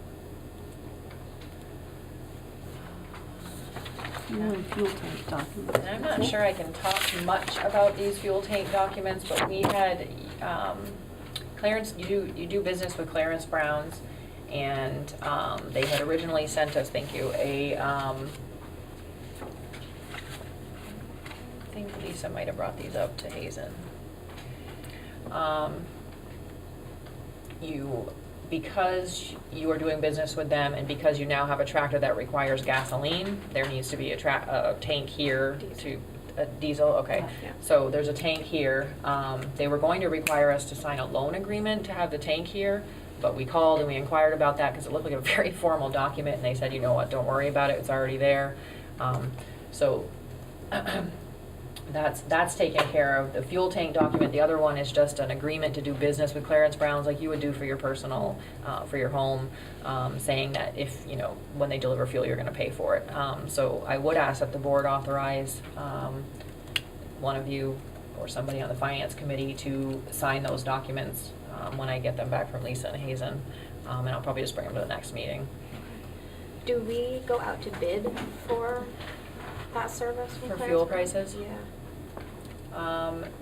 And fuel tank documents.
And I'm not sure I can talk much about these fuel tank documents, but we had, Clarence, you do business with Clarence Brown's, and they had originally sent us, thank you, I think Lisa might have brought these up to Hazen. Because you are doing business with them and because you now have a tractor that requires gasoline, there needs to be a tank here diesel, okay.
Yeah.
So there's a tank here. They were going to require us to sign a loan agreement to have the tank here, but we called and we inquired about that because it looked like a very formal document, and they said, you know what, don't worry about it, it's already there. So that's taken care of. The fuel tank document, the other one is just an agreement to do business with Clarence Brown's like you would do for your personal, for your home, saying that if, when they deliver fuel, you're gonna pay for it. So I would ask that the board authorize one of you or somebody on the finance committee to sign those documents when I get them back from Lisa and Hazen, and I'll probably just bring them to the next meeting.
Do we go out to bid for that service? from
For
Clarence
fuel
Brown?
prices?
Yeah.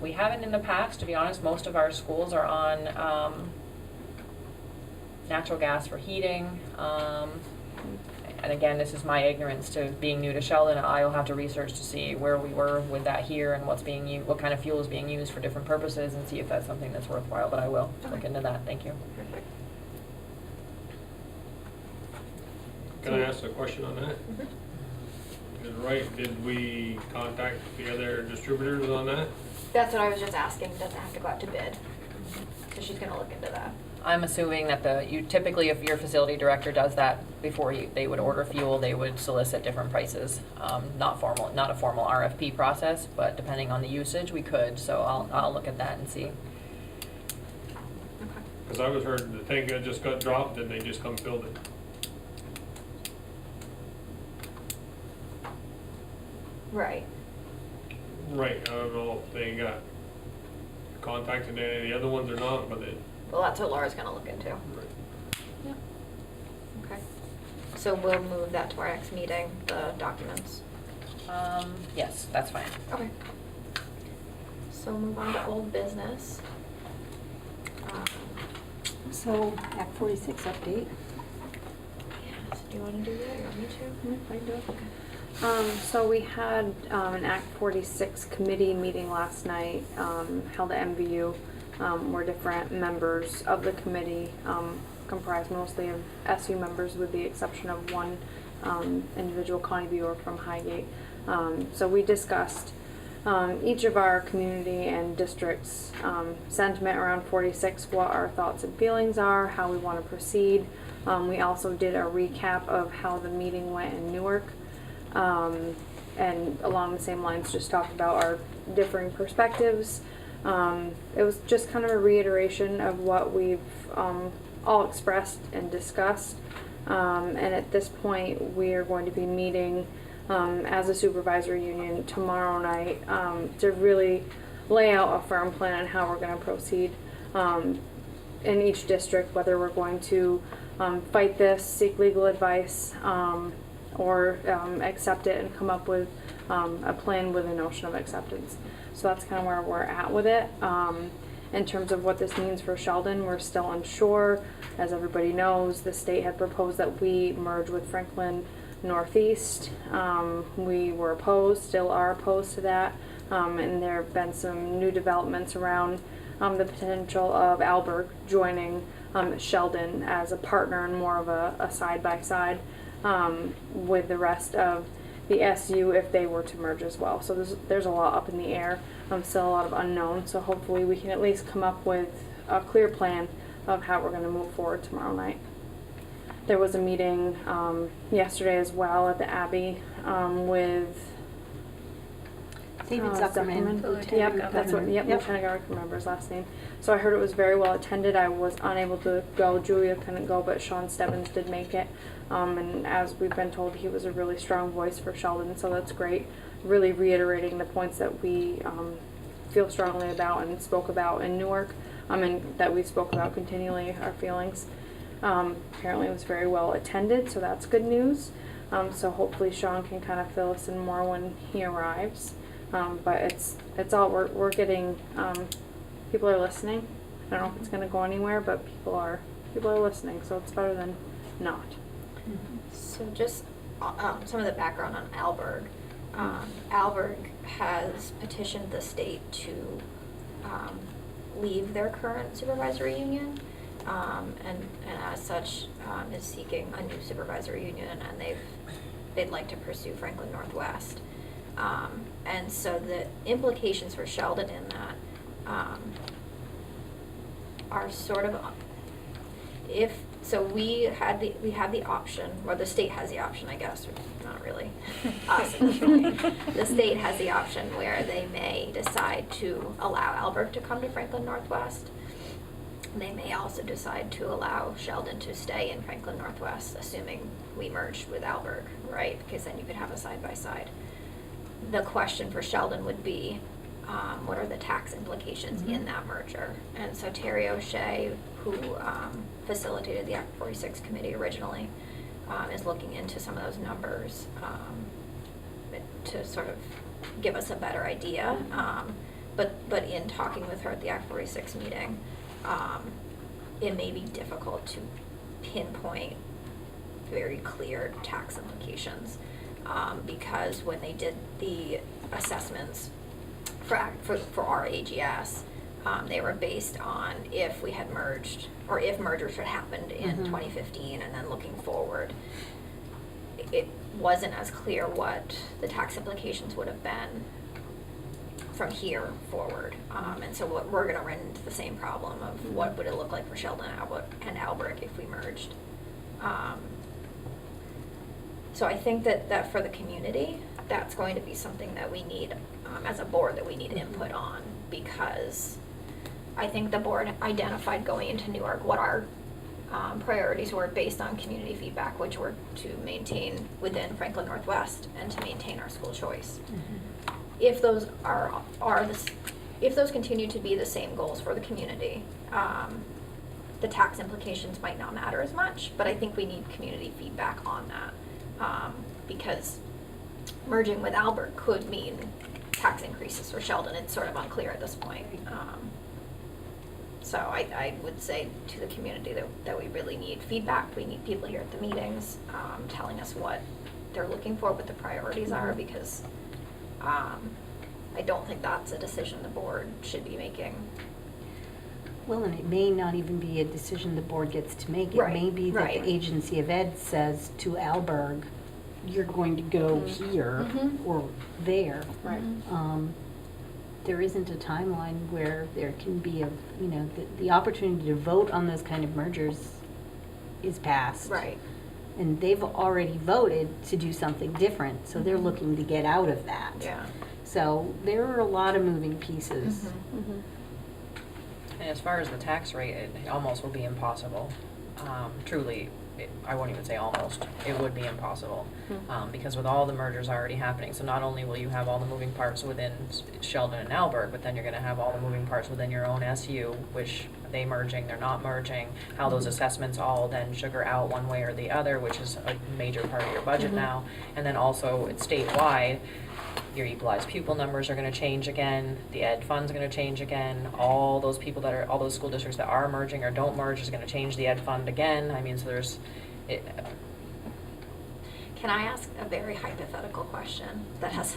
We haven't in the past, to be honest. Most of our schools are on natural gas for heating. And again, this is my ignorance to being new to Sheldon. I'll have to research to see where we were with that here and what's being used, what kind of fuel is being used for different purposes, and see if that's something that's worthwhile. But I will look into that. Thank you.
Perfect.
Can I ask a question on that? Is right, did we contact the other distributors on that?
That's what I was just asking. Does it have to go out to bid? So she's gonna look into that.
I'm assuming that you typically, if your facility director does that before they would order fuel, they would solicit different prices. Not a formal RFP process, but depending on the usage, we could. So I'll look at that and see.
Okay.
Because I was heard the tank just got dropped and they just come filled it.
Right.
Right, I don't know if they got contacted any of the other ones or not, but it.
Well, that's what Laura's gonna look into. Yep. Okay. So we'll move that to our next meeting, the documents.
Yes, that's fine.
Okay. So move on to old business.
So, Act 46 update.
Yeah, so do you wanna do that, or you want me to?
I do.
Okay.
So we had an Act 46 committee meeting last night, held at MVU, where different members of the committee, comprised mostly of SU members with the exception of one individual, Connie Buer from Highgate. So we discussed each of our community and districts' sentiment around 46, what our thoughts and feelings are, how we want to proceed. We also did a recap of how the meeting went in Newark. And along the same lines, just talked about our differing perspectives. It was just kind of a reiteration of what we've all expressed and discussed. And at this point, we are going to be meeting as a supervisory union tomorrow night to really lay out a firm plan on how we're going to proceed in each district, whether we're going to fight this, seek legal advice, or accept it and come up with a plan with a notion of acceptance. So that's kind of where we're at with it. In terms of what this means for Sheldon, we're still unsure. As everybody knows, the state had proposed that we merge with Franklin Northeast. We were opposed, still are opposed to that, and there have been some new developments around the potential of Alberg joining Sheldon as a partner and more of a side-by-side with the rest of the SU if they were to merge as well. So there's a lot up in the air, still a lot of unknown. So hopefully we can at least come up with a clear plan of how we're going to move forward tomorrow night. There was a meeting yesterday as well at the Abbey with
David Zuckerman.
Lieutenant
Yep, that's what.
Governor.
Yep, Lieutenant Governor, I can remember his last name. So I heard it was very well attended. I was unable to go. Julia couldn't go, but Sean Stebbins did make it. And as we've been told, he was a really strong voice for Sheldon, so that's great. Really reiterating the points that we feel strongly about and spoke about in Newark, and that we spoke about continually, our feelings. Apparently it was very well attended, so that's good news. So hopefully Sean can kind of fill us in more when he arrives. But it's all, we're getting, people are listening. I don't know if it's gonna go anywhere, but people are listening, so it's better than not.
So just some of the background on Alberg. Alberg has petitioned the state to leave their current supervisory union, and as such is seeking a new supervisory union, and they'd like to pursue Franklin Northwest. And so the implications for Sheldon in that are sort of, we have the option, or the state has the option, I guess, or not really, us initially. The state has the option where they may decide to allow Alberg to come to Franklin Northwest. They may also decide to allow Sheldon to stay in Franklin Northwest, assuming we merged with Alberg, right? Because then you could have a side-by-side. The question for Sheldon would be, what are the tax implications in that merger? And so Terry O'Shea, who facilitated the Act 46 committee originally, is looking into some of those numbers to sort of give us a better idea. But in talking with her at the Act 46 meeting, it may be difficult to pinpoint very clear tax implications, because when they did the assessments for our AGS, they were based on if we had merged, or if mergers had happened in 2015, and then looking forward, it wasn't as clear what the tax implications would have been from here forward. And so we're going to run into the same problem of what would it look like for Sheldon and Alberg if we merged. So I think that for the community, that's going to be something that we need, as a board, that we need input on, because I think the board identified going into Newark what our priorities were based on community feedback, which were to maintain within Franklin Northwest and to maintain our school choice. If those if those continue to be the same goals for the community, the tax implications might not matter as much, but I think we need community feedback on that, because merging with Albert could mean tax increases for Sheldon. It's sort of unclear at this point. So I would say to the community that we really need feedback. We need people here at the meetings, telling us what they're looking for, what the priorities are, because I don't think that's a decision the board should be making.
Well, and it may not even be a decision the board gets to make. It
Right,
may be that
right.
the Agency of Ed says to Alberg, you're going to go here
Mhm.
or there.
Right.
There isn't a timeline where there can be the opportunity to vote on those kind of mergers is passed.
Right.
And they've already voted to do something different, so they're looking to get out of that.
Yeah.
So there are a lot of moving pieces.
And as far as the tax rate, it almost will be impossible. Truly, I won't even say almost, it would be impossible. Because with all the mergers already happening, so not only will you have all the moving parts within Sheldon and Alberg, but then you're gonna have all the moving parts within your own SU, which they merging, they're not merging, how those assessments all then sugar out one way or the other, which is a major part of your budget now. And then also it's statewide, your equalized pupil numbers are gonna change again, the ed fund's gonna change again, all those people that are, all those school districts that are merging or don't merge is gonna change the ed fund again. I mean, so there's,
Can I ask a very hypothetical question that has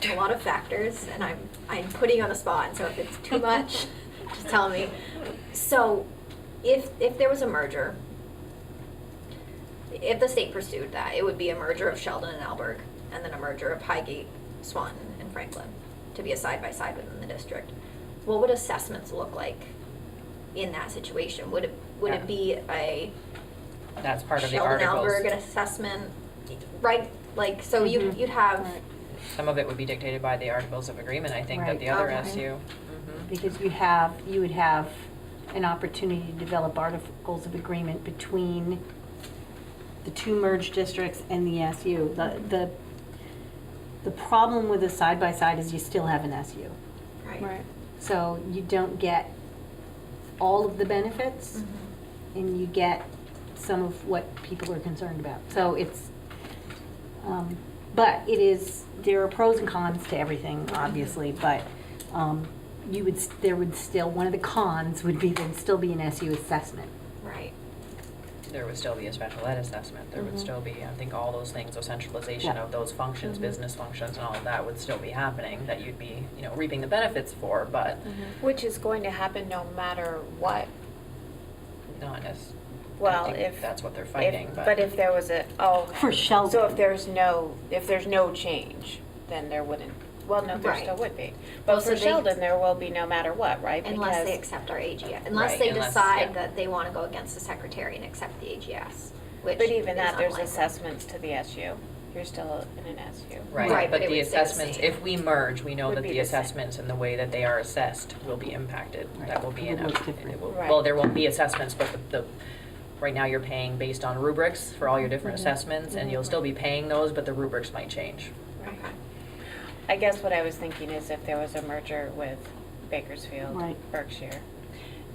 a lot of factors, and I'm putting you on the spot, and so if it's too much, just tell me. So, if there was a merger, if the state pursued that, it would be a merger of Sheldon and Alberg, and then a merger of Highgate, Swanton, and Franklin, to be a side-by-side within the district. What would assessments look like in that situation? Would it be a
that's part of the
Sheldon
articles.
Alberg assessment, right? Like, so you'd have,
Some of it would be dictated by the articles of agreement, I think, that
Right.
the other
Okay.
SU.
Because you would have an opportunity to develop articles of agreement between the two merged districts and the SU. The problem with a side-by-side is you still have an SU.
right?
Right.
So you don't get all of the benefits,
Mhm.
and you get some of what people are concerned about. So it's, but there are pros and cons to everything, obviously, but one of the cons would be there'd still be an SU assessment.
Right.
There would still be a special ed assessment, there would still be, I think, all those things, so centralization
Yeah.
of those functions, business functions and all of that would still be happening, that you'd be, reaping the benefits for, but
Which is going to happen no matter what.
not as,
Well,
I think
if
that's what they're fighting, but.
But if there was
For Sheldon.
so if there's no change, then there wouldn't, well, no, there
Right.
still would be.
Well,
But
so
for
they-
Sheldon, there will be no matter what, right?
Unless they
Because-
accept our AGS, unless
Right,
they
unless-
decide
yeah.
that they want to go against the secretary and accept the AGS, which
But even
is
that, there's
unlikely.
assessments to the SU. You're still in an SU.
Right,
Right,
but
but
it
the
would stay the
assessments,
same.
if we merge, we know
Would
that
be
the
the same.
assessments and the way that they are assessed will be impacted. That will be
It
in
will look different.
Right.
well, there won't be assessments, but right now you're paying based on rubrics for all your different assessments, and you'll still be paying those, but the rubrics might change.
Right.
Okay.
I guess what I was thinking is if there was a merger with Bakersfield,
Right.
Berkshire,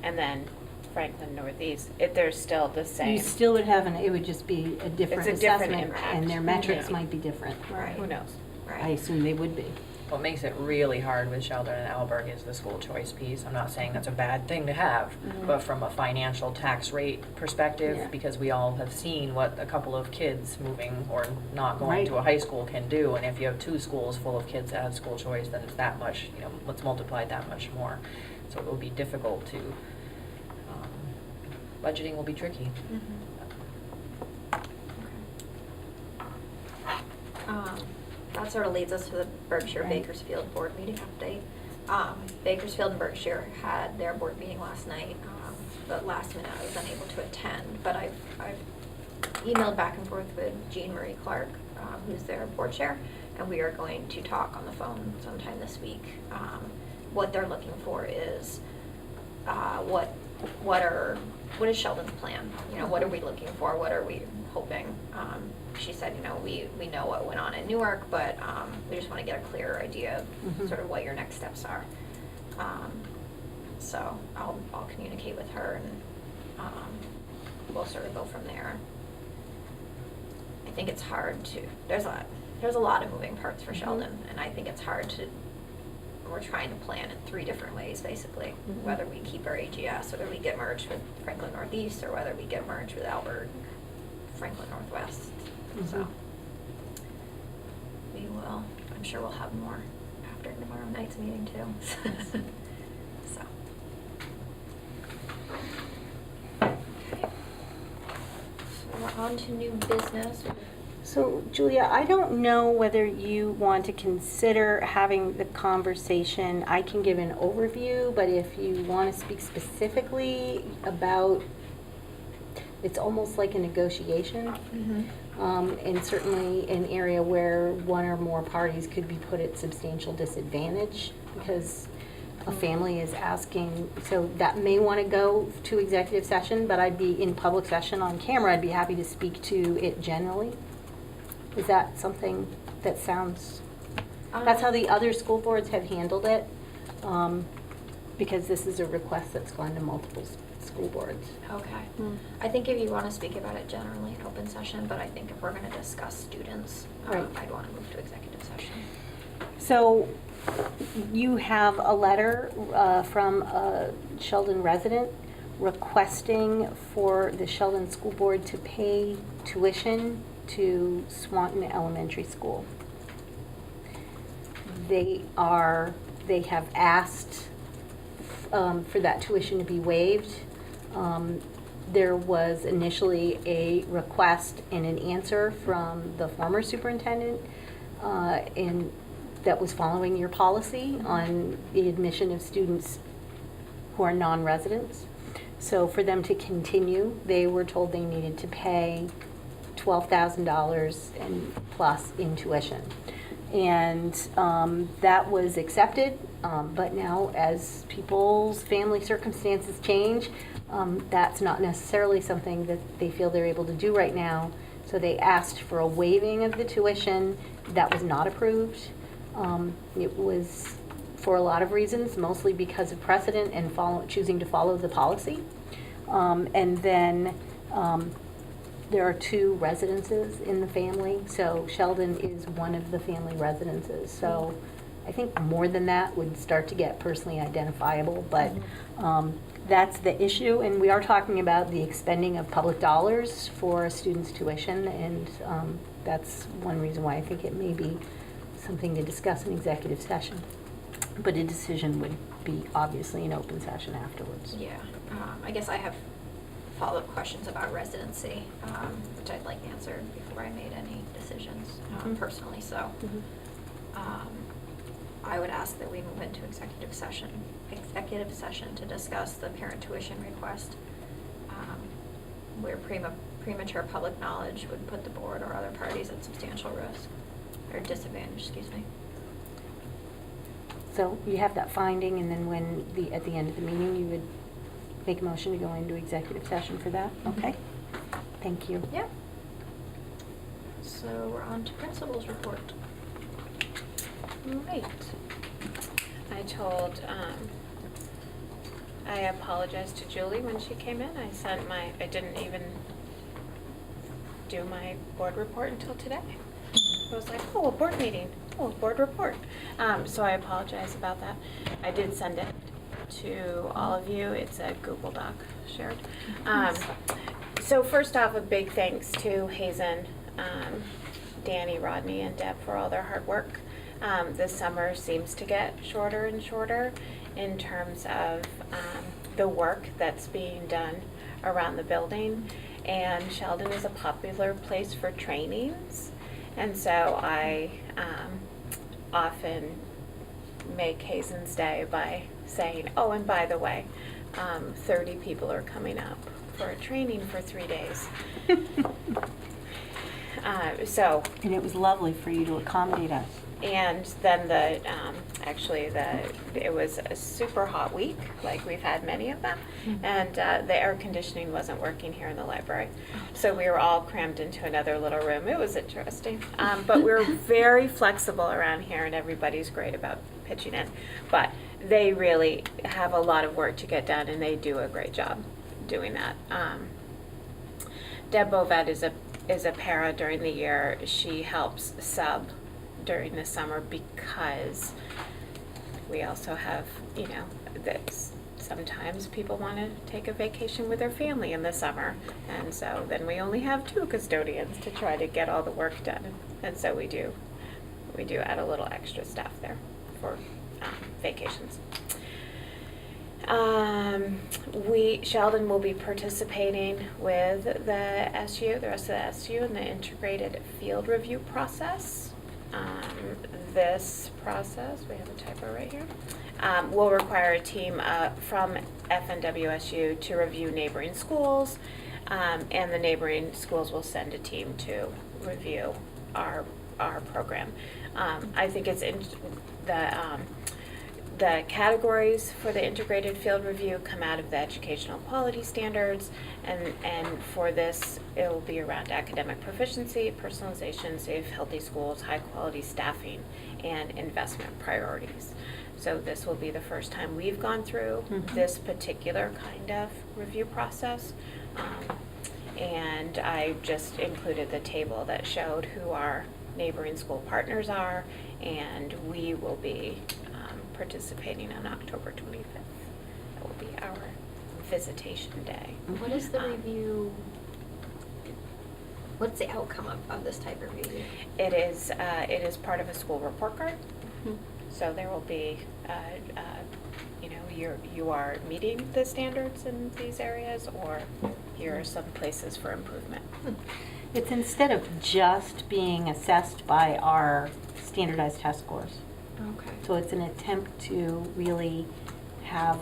and then Franklin Northeast, there's still the
You
same.
still would have it would just be a different
It's a different
assessment,
impact.
and their metrics
Yeah.
might be different.
Right.
Who knows?
I
Right.
assume they would be.
What makes it really hard with Sheldon and Alberg is the school choice piece. I'm not saying that's a bad thing to have, but from a financial tax rate perspective,
Yeah.
because we all have seen what a couple of kids moving or not going
Right.
to a high school can do, and if you have two schools full of kids that have school choice, then it's that much, let's multiply it that much more. So it will be difficult to, budgeting will be tricky.
That sort of leads us to the Berkshire
Right.
Bakersfield board meeting update. Bakersfield and Berkshire had their board meeting last night, but last minute I was unable to attend. But I've emailed back and forth with Jean Marie Clark, who's their board chair, and we are going to talk on the phone sometime this week. What they're looking for is what are what is Sheldon's plan? You know, what are we looking for? What are we hoping? She said, you know, we know what went on in Newark, but we just want to get a clearer idea of
Mhm.
sort of what your next steps are. So I'll communicate with her, and we'll sort of go from there. I think it's hard to, there's a lot of moving parts for
Mhm.
Sheldon, and I think it's hard to, we're trying to plan in 3 different ways, basically.
Mhm.
Whether we keep our AGS, whether we get merged with Franklin Northeast, or whether we get merged with Albert, Franklin Northwest. So
Mhm.
we will, I'm sure we'll have more after tomorrow night's meeting too. So. So we're on to new business.
So, Julia, I don't know whether you want to consider having the conversation. I can give an overview, but if you want to speak specifically about, it's almost like a negotiation. And certainly an area where one or more parties could be put at substantial disadvantage because a family is asking, so that may want to go to executive session, but I'd be in public session on camera. I'd be happy to speak to it generally. Is that something that sounds, that's how the other school boards have handled it, because this is a request that's gone to multiple school boards.
Okay. I think if you want to speak about it generally in open session, but I think if we're going to discuss students,
Right.
I'd want to move to executive session.
So you have a letter from a Sheldon resident requesting for the Sheldon School Board to pay tuition to Swanton Elementary School. They have asked for that tuition to be waived. There was initially a request and an answer from the former superintendent, and that was following your policy on the admission of students who are non-residents. So for them to continue, they were told they needed to pay $12,000 and plus in tuition. And that was accepted, but now as people's family circumstances change, that's not necessarily something that they feel they're able to do right now. So they asked for a waiving of the tuition. That was not approved. It was for a lot of reasons, mostly because of precedent and choosing to follow the policy. And then there are 2 residences in the family, so Sheldon is one of the family residences. So I think more than that would start to get personally identifiable, but that's the issue. And we are talking about the expending of public dollars for a student's tuition, and that's one reason why I think it may be something to discuss in executive session. But a decision would be obviously in open session afterwards.
Yeah, I guess I have follow-up questions about residency, which I'd like answered before I made any decisions personally. So I would ask that we move into executive session to discuss the parent tuition request, where premature public knowledge would put the board or other parties at substantial risk, or disadvantage, excuse me.
So you have that finding, and then at the end of the meeting, you would make a motion to go into executive session for that? Okay. Thank you.
Yeah. So we're on to principal's report.
Right. I apologized to Julie when she came in. I didn't even do my board report until today. I was like, oh, a board meeting, oh, a board report. So I apologize about that. I did send it to all of you. It's a Google Doc shared. So first off, a big thanks to Hazen, Danny, Rodney, and Deb for all their hard work. This summer seems to get shorter and shorter in terms of the work that's being done around the building. And Sheldon is a popular place for trainings. And so I often make Hazen's day by saying, oh, and by the way, 30 people are coming up for a training for 3 days.
And it was lovely for you to accommodate us.
And then it was a super hot week, like we've had many of them, and the air conditioning wasn't working here in the library. So we were all crammed into another little room. It was interesting. But we're very flexible around here, and everybody's great about pitching in. But they really have a lot of work to get done, and they do a great job doing that. Deb Bovet is a para during the year. She helps sub during the summer because we also have, that sometimes people want to take a vacation with their family in the summer. And so then we only have 2 custodians to try to get all the work done. And so we do add a little extra staff there for vacations. Sheldon will be participating with the rest of the SU in the integrated field review process. This process, we have a typo right here, will require a team from FNWSU to review neighboring schools, and the neighboring schools will send a team to review our program. I think it's in the categories for the integrated field review come out of the educational quality standards, and for this, it will be around academic proficiency, personalization, safe, healthy schools, high quality staffing, and investment priorities. So this will be the first time we've gone through this particular kind of review process. And I just included the table that showed who our neighboring school partners are, and we will be participating on October 25th. That will be our visitation day.
What is the review? What's the outcome of this type of review?
It is part of a school report card. So there will be, you are meeting the standards in these areas, or here are some places for improvement.
It's instead of just being assessed by our standardized test scores.
Okay.
So it's an attempt to really have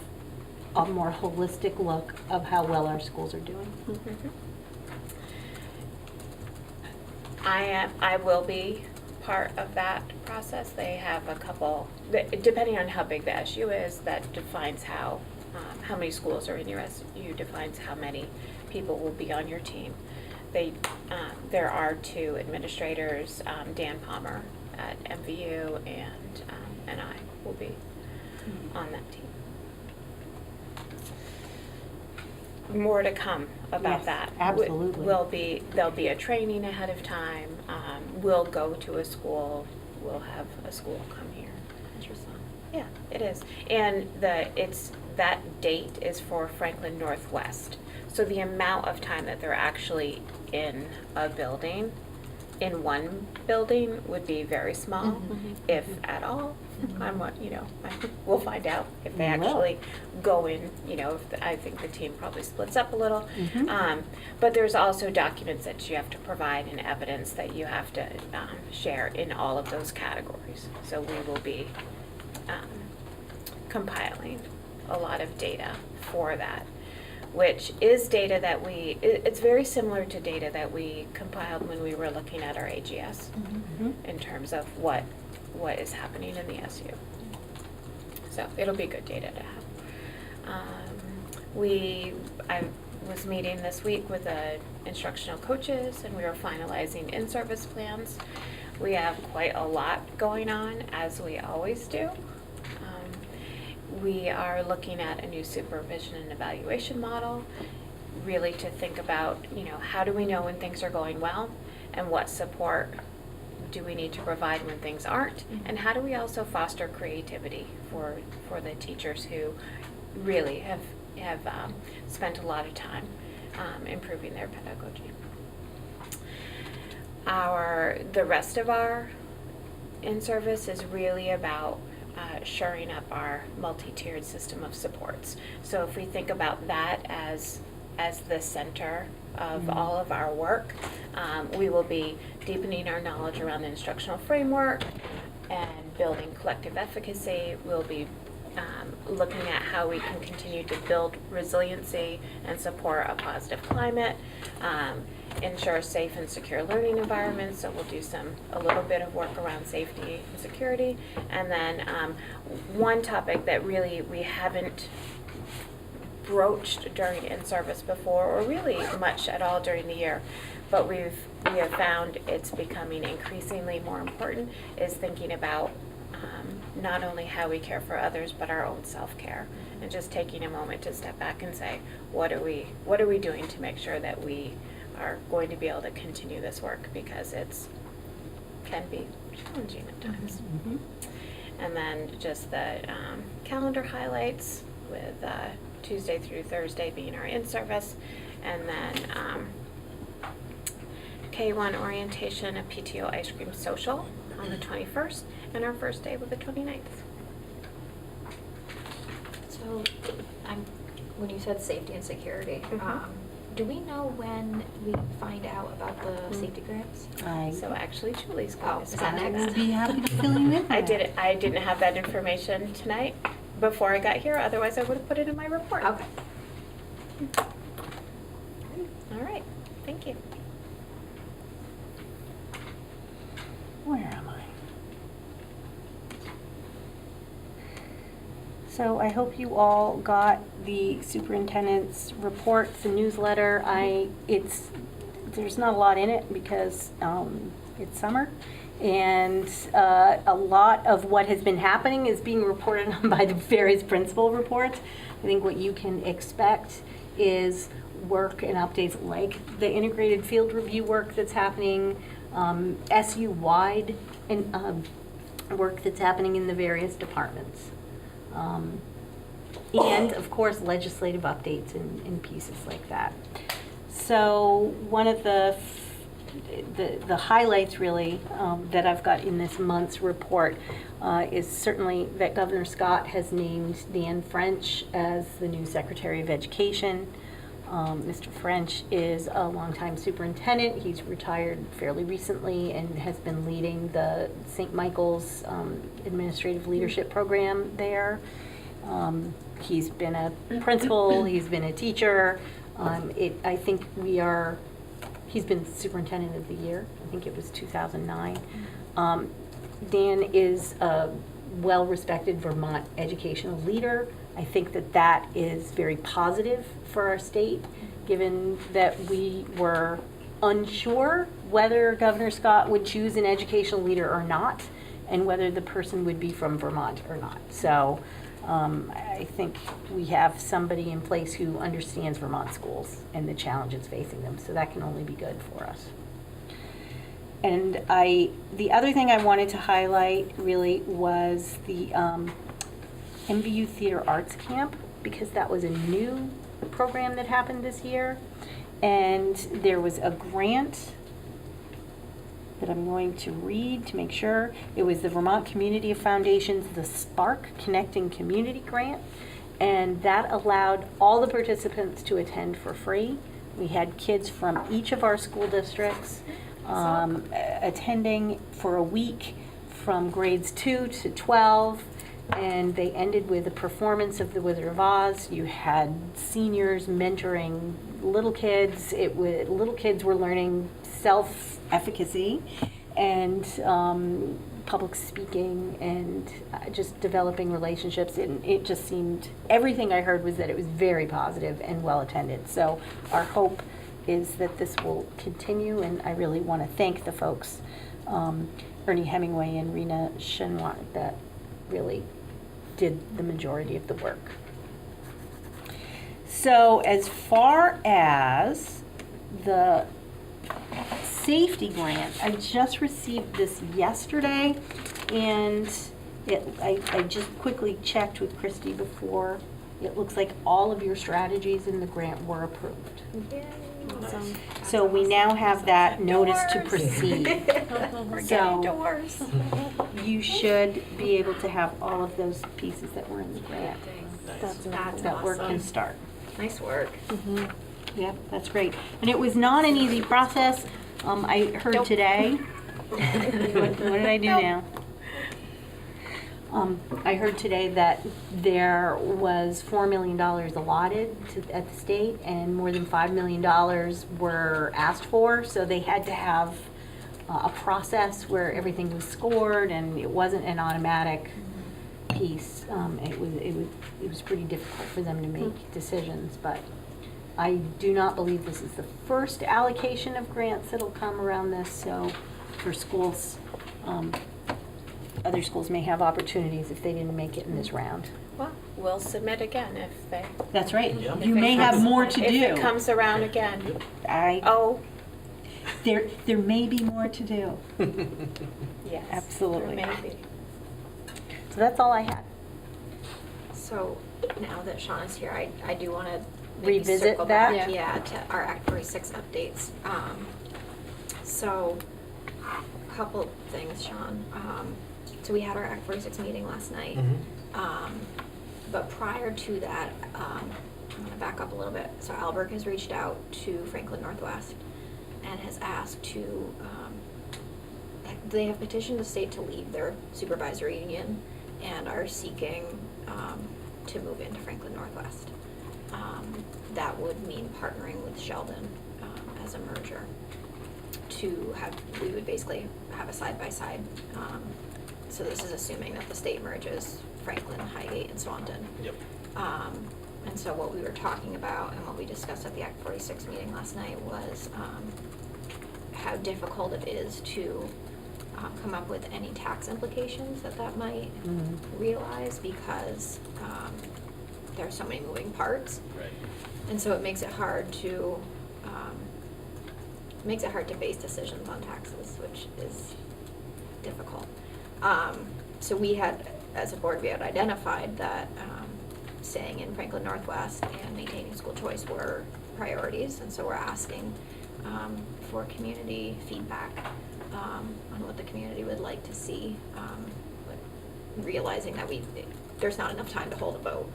a more holistic look of how well our schools are doing.
I will be part of that process. They have a couple, depending on how big the SU is, that defines how many schools are in your SU, defines how many people will be on your team. There are 2 administrators, Dan Palmer at MVU, and I will be on that team. More to come about
Yes,
that.
absolutely.
There'll be a training ahead of time. We'll go to a school. We'll have a school come here.
Interesting.
Yeah, it is. And that date is for Franklin Northwest. So the amount of time that they're actually in a building, in one building, would be very small, if at all. We'll find out if they
We will.
actually go in, I think the team probably splits up a little. But there's also documents that you have to provide and evidence that you have to share in all of those categories. So we will be compiling a lot of data for that, which is data that it's very similar to data that we compiled when we were looking at our AGS in terms of what is happening in the SU. So it'll be good data to have. I was meeting this week with the instructional coaches, and we were finalizing in-service plans. We have quite a lot going on, as we always do. We are looking at a new supervision and evaluation model, really to think about, how do we know when things are going well, and what support do we need to provide when things aren't, and how do we also foster creativity for the teachers who really have spent a lot of time improving their pedagogy. The rest of our in-service is really about shoring up our multi-tiered system of supports. So if we think about that as the center of all of our work, we will be deepening our knowledge around the instructional framework and building collective efficacy. We'll be looking at how we can continue to build resiliency and support a positive climate, ensure safe and secure learning environments, so we'll do a little bit of work around safety and security. And then one topic that really we haven't broached during in-service before, or really much at all during the year, but we have found it's becoming increasingly more important, is thinking about not only how we care for others, but our own self-care, and just taking a moment to step back and say, what are we doing to make sure that we are going to be able to continue this work, because can be challenging at times.
Mhm.
And then just the calendar highlights with Tuesday through Thursday being our in-service, and then K1 orientation, a PTO ice cream social on the 21st, and our first day with the 29th.
So, when you said safety and security,
Mhm.
do we know when we find out about the safety grants?
So actually, Julie's
Oh,
going to
is that
speak to
next?
I'd be happy to fill you in.
I didn't have that information tonight before I got here, otherwise I would have put it in my report.
Okay.
All right, thank you.
Where am I? So I hope you all got the superintendent's report, the newsletter. There's not a lot in it because it's summer, and a lot of what has been happening is being reported on by the various principal reports. I think what you can expect is work and updates like the integrated field review work that's happening, SU-wide and work that's happening in the various departments. And of course, legislative updates and pieces like that. So one of the highlights really that I've got in this month's report is certainly that Governor Scott has named Dan French as the new Secretary of Education. Mr. French is a longtime superintendent. He's retired fairly recently and has been leading the St. Michael's Administrative Leadership Program there. He's been a principal, he's been a teacher. I think he's been Superintendent of the Year. I think it was 2009. Dan is a well-respected Vermont educational leader. I think that is very positive for our state, given that we were unsure whether Governor Scott would choose an educational leader or not, and whether the person would be from Vermont or not. So I think we have somebody in place who understands Vermont schools and the challenges facing them, so that can only be good for us. And the other thing I wanted to highlight really was the MVU Theater Arts Camp, because that was a new program that happened this year. And there was a grant that I'm going to read to make sure. It was the Vermont Community Foundation's The Spark Connecting Community Grant. And that allowed all the participants to attend for free. We had kids from each of our school districts attending for a week from grades 2 to 12. And they ended with a performance of The Wizard of Oz. You had seniors mentoring little kids. Little kids were learning self-efficacy and public speaking and just developing relationships. And it just seemed, everything I heard was that it was very positive and well attended. So our hope is that this will continue, and I really want to thank the folks, Ernie Hemingway and Rena Chenois, that really did the majority of the work. So as far as the safety grant, I just received this yesterday, and I just quickly checked with Christy before. It looks like all of your strategies in the grant were approved.
Yay.
Awesome.
So we now have that notice to proceed.
We're
So-
getting divorced.
You should be able to have all of those pieces that were in the grant. That work can start.
Nice work.
Yep, that's great. And it was not an easy process. I heard
Nope.
today. What did I do
Nope.
now? I heard today that there was $4 million allotted at the state, and more than $5 million were asked for, so they had to have a process where everything was scored, and it wasn't an automatic piece. It was pretty difficult for them to make decisions, but I do not believe this is the first allocation of grants that'll come around this, so for schools, other schools may have opportunities if they didn't make it in this round.
Well, we'll submit again if they.
That's right.
Yeah.
if
You
it
may have
comes-
more to do.
If it comes around again. Oh,
There may be more to do.
yes.
Absolutely.
There may be.
So that's all I had.
So now that Sean is here, I do want to
Revisit
circle
that?
back, yeah, to our Act 46 updates. So, a couple things, Sean. So we had our Act 46 meeting last night. But prior to that, I'm going to back up a little bit. So Alberg has reached out to Franklin Northwest and has asked to, they have petitioned the state to leave their supervisory union and are seeking to move into Franklin Northwest. That would mean partnering with Sheldon as a merger to have, we would basically have a side-by-side. So this is assuming that the state merges Franklin, Highgate, and Swanton.
Yep.
And so what we were talking about and what we discussed at the Act 46 meeting last night was how difficult it is to come up with any tax implications that might realize, because there are so many moving parts.
Right.
And so it makes it hard to base decisions on taxes, which is difficult. So we had, as a board, we had identified that staying in Franklin Northwest and maintaining school choice were priorities, and so we're asking for community feedback on what the community would like to see, but realizing that there's not enough time to hold a vote.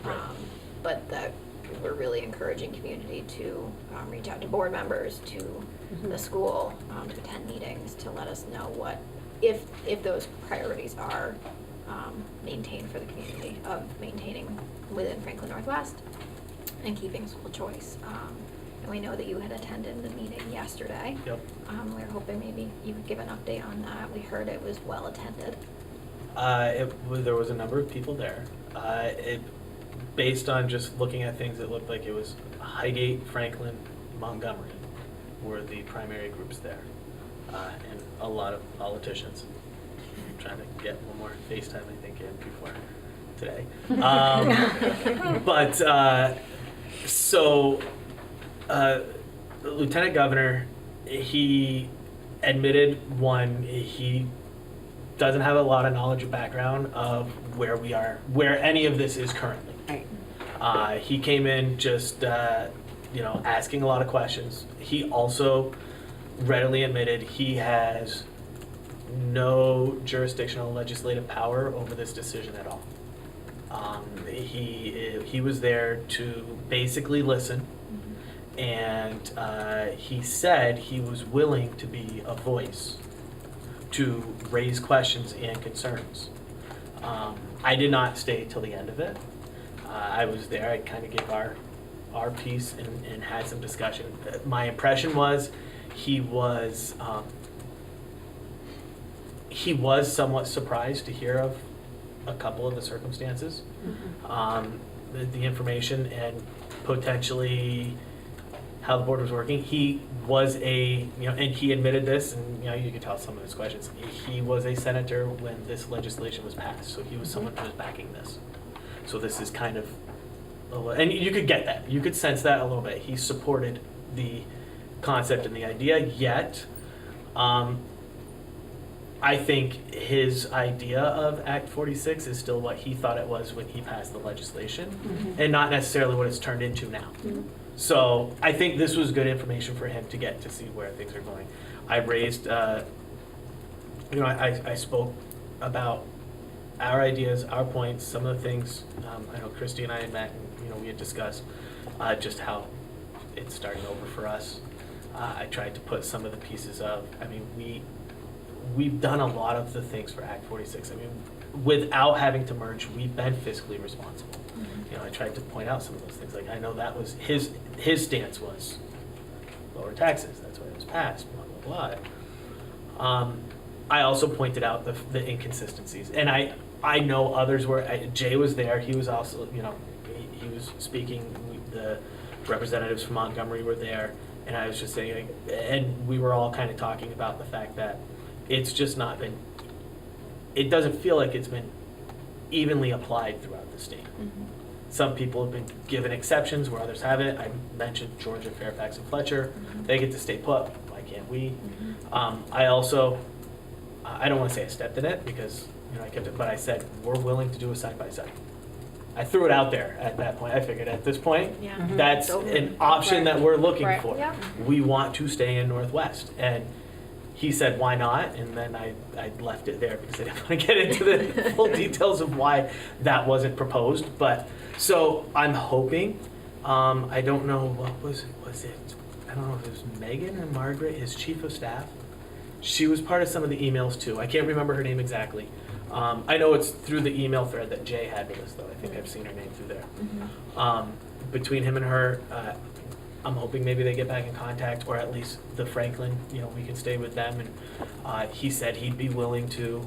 Right.
But that we're really encouraging community to reach out to board members, to the school, to attend meetings, to let us know what, if those priorities are maintained for the community, of maintaining within Franklin Northwest and keeping school choice. And we know that you had attended the meeting yesterday.
Yep.
We were hoping maybe you could give an update on that. We heard it was well attended.
There was a number of people there. Based on just looking at things, it looked like it was Highgate, Franklin, Montgomery were the primary groups there, and a lot of politicians. I'm trying to get one more FaceTime, I think, in before today. The Lieutenant Governor, he admitted, he doesn't have a lot of knowledge or background of where we are, where any of this is currently.
Right.
He came in just, asking a lot of questions. He also readily admitted he has no jurisdictional legislative power over this decision at all. He was there to basically listen, and he said he was willing to be a voice to raise questions and concerns. I did not stay till the end of it. I was there. I kind of gave our piece and had some discussion. My impression was he was somewhat surprised to hear of a couple of the circumstances, the information, and potentially how the board was working. He was and he admitted this, and you could tell some of his questions. He was a senator when this legislation was passed, so he was someone who was backing this. So this is kind of, and you could get that. You could sense that a little bit. He supported the concept and the idea, yet I think his idea of Act 46 is still what he thought it was when he passed the legislation, and not necessarily what it's turned into now. So I think this was good information for him to get to see where things are going. I raised, I spoke about our ideas, our points, some of the things. I know Christy and I had met, and we had discussed just how it's starting over for us. I tried to put some of the pieces of, we've done a lot of the things for Act 46. I mean, without having to merge, we've been fiscally responsible.
Mm-hmm.
You know, I tried to point out some of those things. Like, I know that was his stance was lower taxes. That's why it was passed, blah, blah, blah. I also pointed out the inconsistencies. And I know others were, Jay was there. He was also, you know, he was speaking. The representatives from Montgomery were there. And I was just saying, and we were all kind of talking about the fact that it's just not been, it doesn't feel like it's been evenly applied throughout the state.
Mm-hmm.
Some people have been given exceptions where others haven't. I mentioned Georgia, Fairfax, and Fletcher.
Mhm.
They get to stay put. Why can't we?
Mhm.
I also, I don't want to say I stepped in it because, you know, I kept it, but I said, we're willing to do a side-by-side. I threw it out there at that point. I figured at this point,
Yeah.
Mhm.
that's
So-
an option that we're looking
Right.
for.
Yeah.
We want to stay in Northwest. And he said, why not? And then I left it there because I didn't want to get into the full details of why that wasn't proposed. But, so I'm hoping, I don't know, what was it? I don't know if it was Megan or Margaret, his chief of staff. She was part of some of the emails too. I can't remember her name exactly. I know it's through the email thread that Jay had with us though. I think I've seen her name through there.
Mhm.
Between him and her, I'm hoping maybe they get back in contact, or at least the Franklin, you know, we can stay with them. And he said he'd be willing to,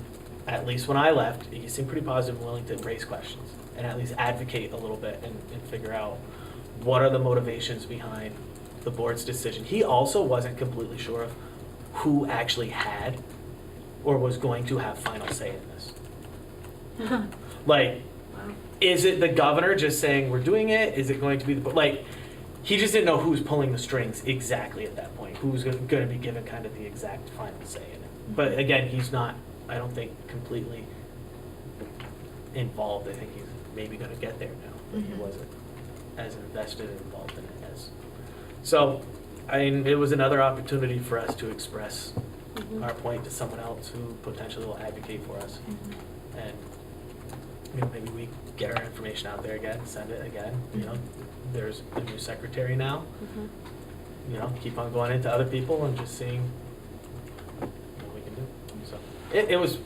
at least when I left, he seemed pretty positive and willing to raise questions and at least advocate a little bit and figure out what are the motivations behind the board's decision. He also wasn't completely sure of who actually had or was going to have final say in this. Like,
Wow.
is it the governor just saying we're doing it? Is it going to be the, like, he just didn't know who's pulling the strings exactly at that point, who's going to be given kind of the exact final say in it. But again, he's not, I don't think, completely involved. I think he's maybe going to get there now, but he
Mhm.
wasn't as invested and involved in it as. So, I mean, it was another opportunity for us to express our point to someone else who potentially will advocate for us. And, you know, maybe we get our information out there again, send it again, you know. There's a new secretary now, you know, keep on going into other people and just seeing what we can do. So, it was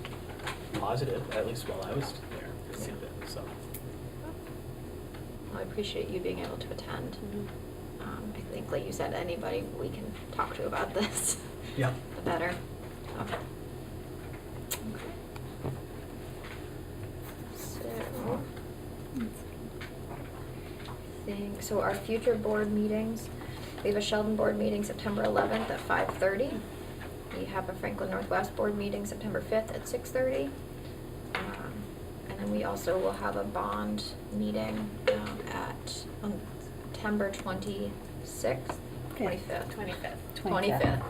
positive, at least while I was there, it seemed it, so.
Well, I appreciate you being able to attend. I think, like you said, anybody we can talk to about this,
Yeah.
the better. Okay. So, so our future board meetings, we have a Sheldon board meeting September 11th at 5:30. We have a Franklin Northwest board meeting September 5th at 6:30. And then we also will have a bond meeting on September 26th,
Okay.
25th.
25th.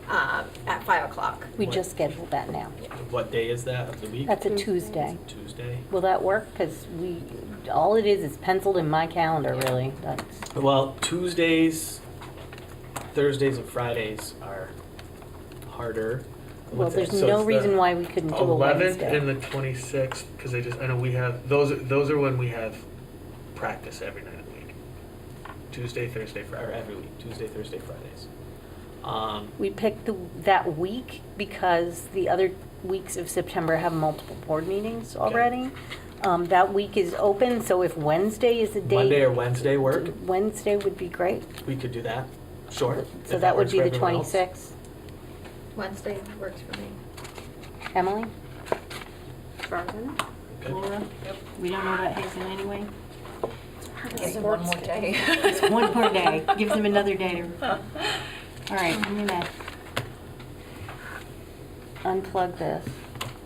At 5 o'clock.
We just scheduled that now.
What day is that of the week?
That's a Tuesday.
Tuesday.
Will that work? Because all it is penciled in my calendar, really. That's,
Well, Tuesdays, Thursdays, and Fridays are harder.
well,
What's it?
there's
So
no
it's
reason
the
why we couldn't do a
11th
Wednesday.
and the 26th, because I know we have, those are when we have practice every night of the week. Tuesday, Thursday, Friday, or every week, Tuesday, Thursday, Fridays.
We picked that week because the other weeks of September have multiple board meetings already. That week is open, so if Wednesday is a date.
Monday or Wednesday work,
Wednesday would be great.
we could do that, sure.
So
if
that would
works
be
for
the
everyone else.
26th.
Wednesday works for me.
Emily?
As far as I know.
Okay.
Laura? We don't know about Hazen anyway?
It's one more day.
It's one more day. Gives them another day to. All right, I'm gonna unplug this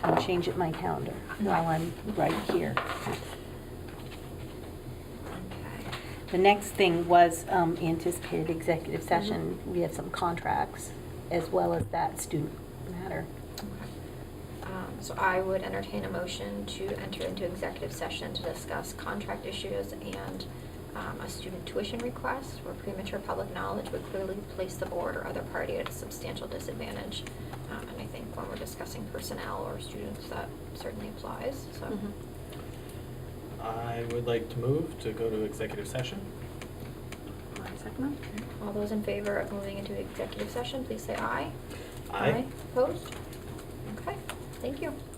and change it in my calendar while I'm right here.
Okay.
The next thing was anticipated executive session. We have some contracts as well as that student matter.
So I would entertain a motion to enter into executive session to discuss contract issues and a student tuition request where premature public knowledge would clearly place the board or other party at a substantial disadvantage. And I think when we're discussing personnel or students, that certainly applies, so.
I would like to move to go to executive session.
Second.
All those in favor of moving into executive session, please say aye.
Aye.
Opposed? Thank you.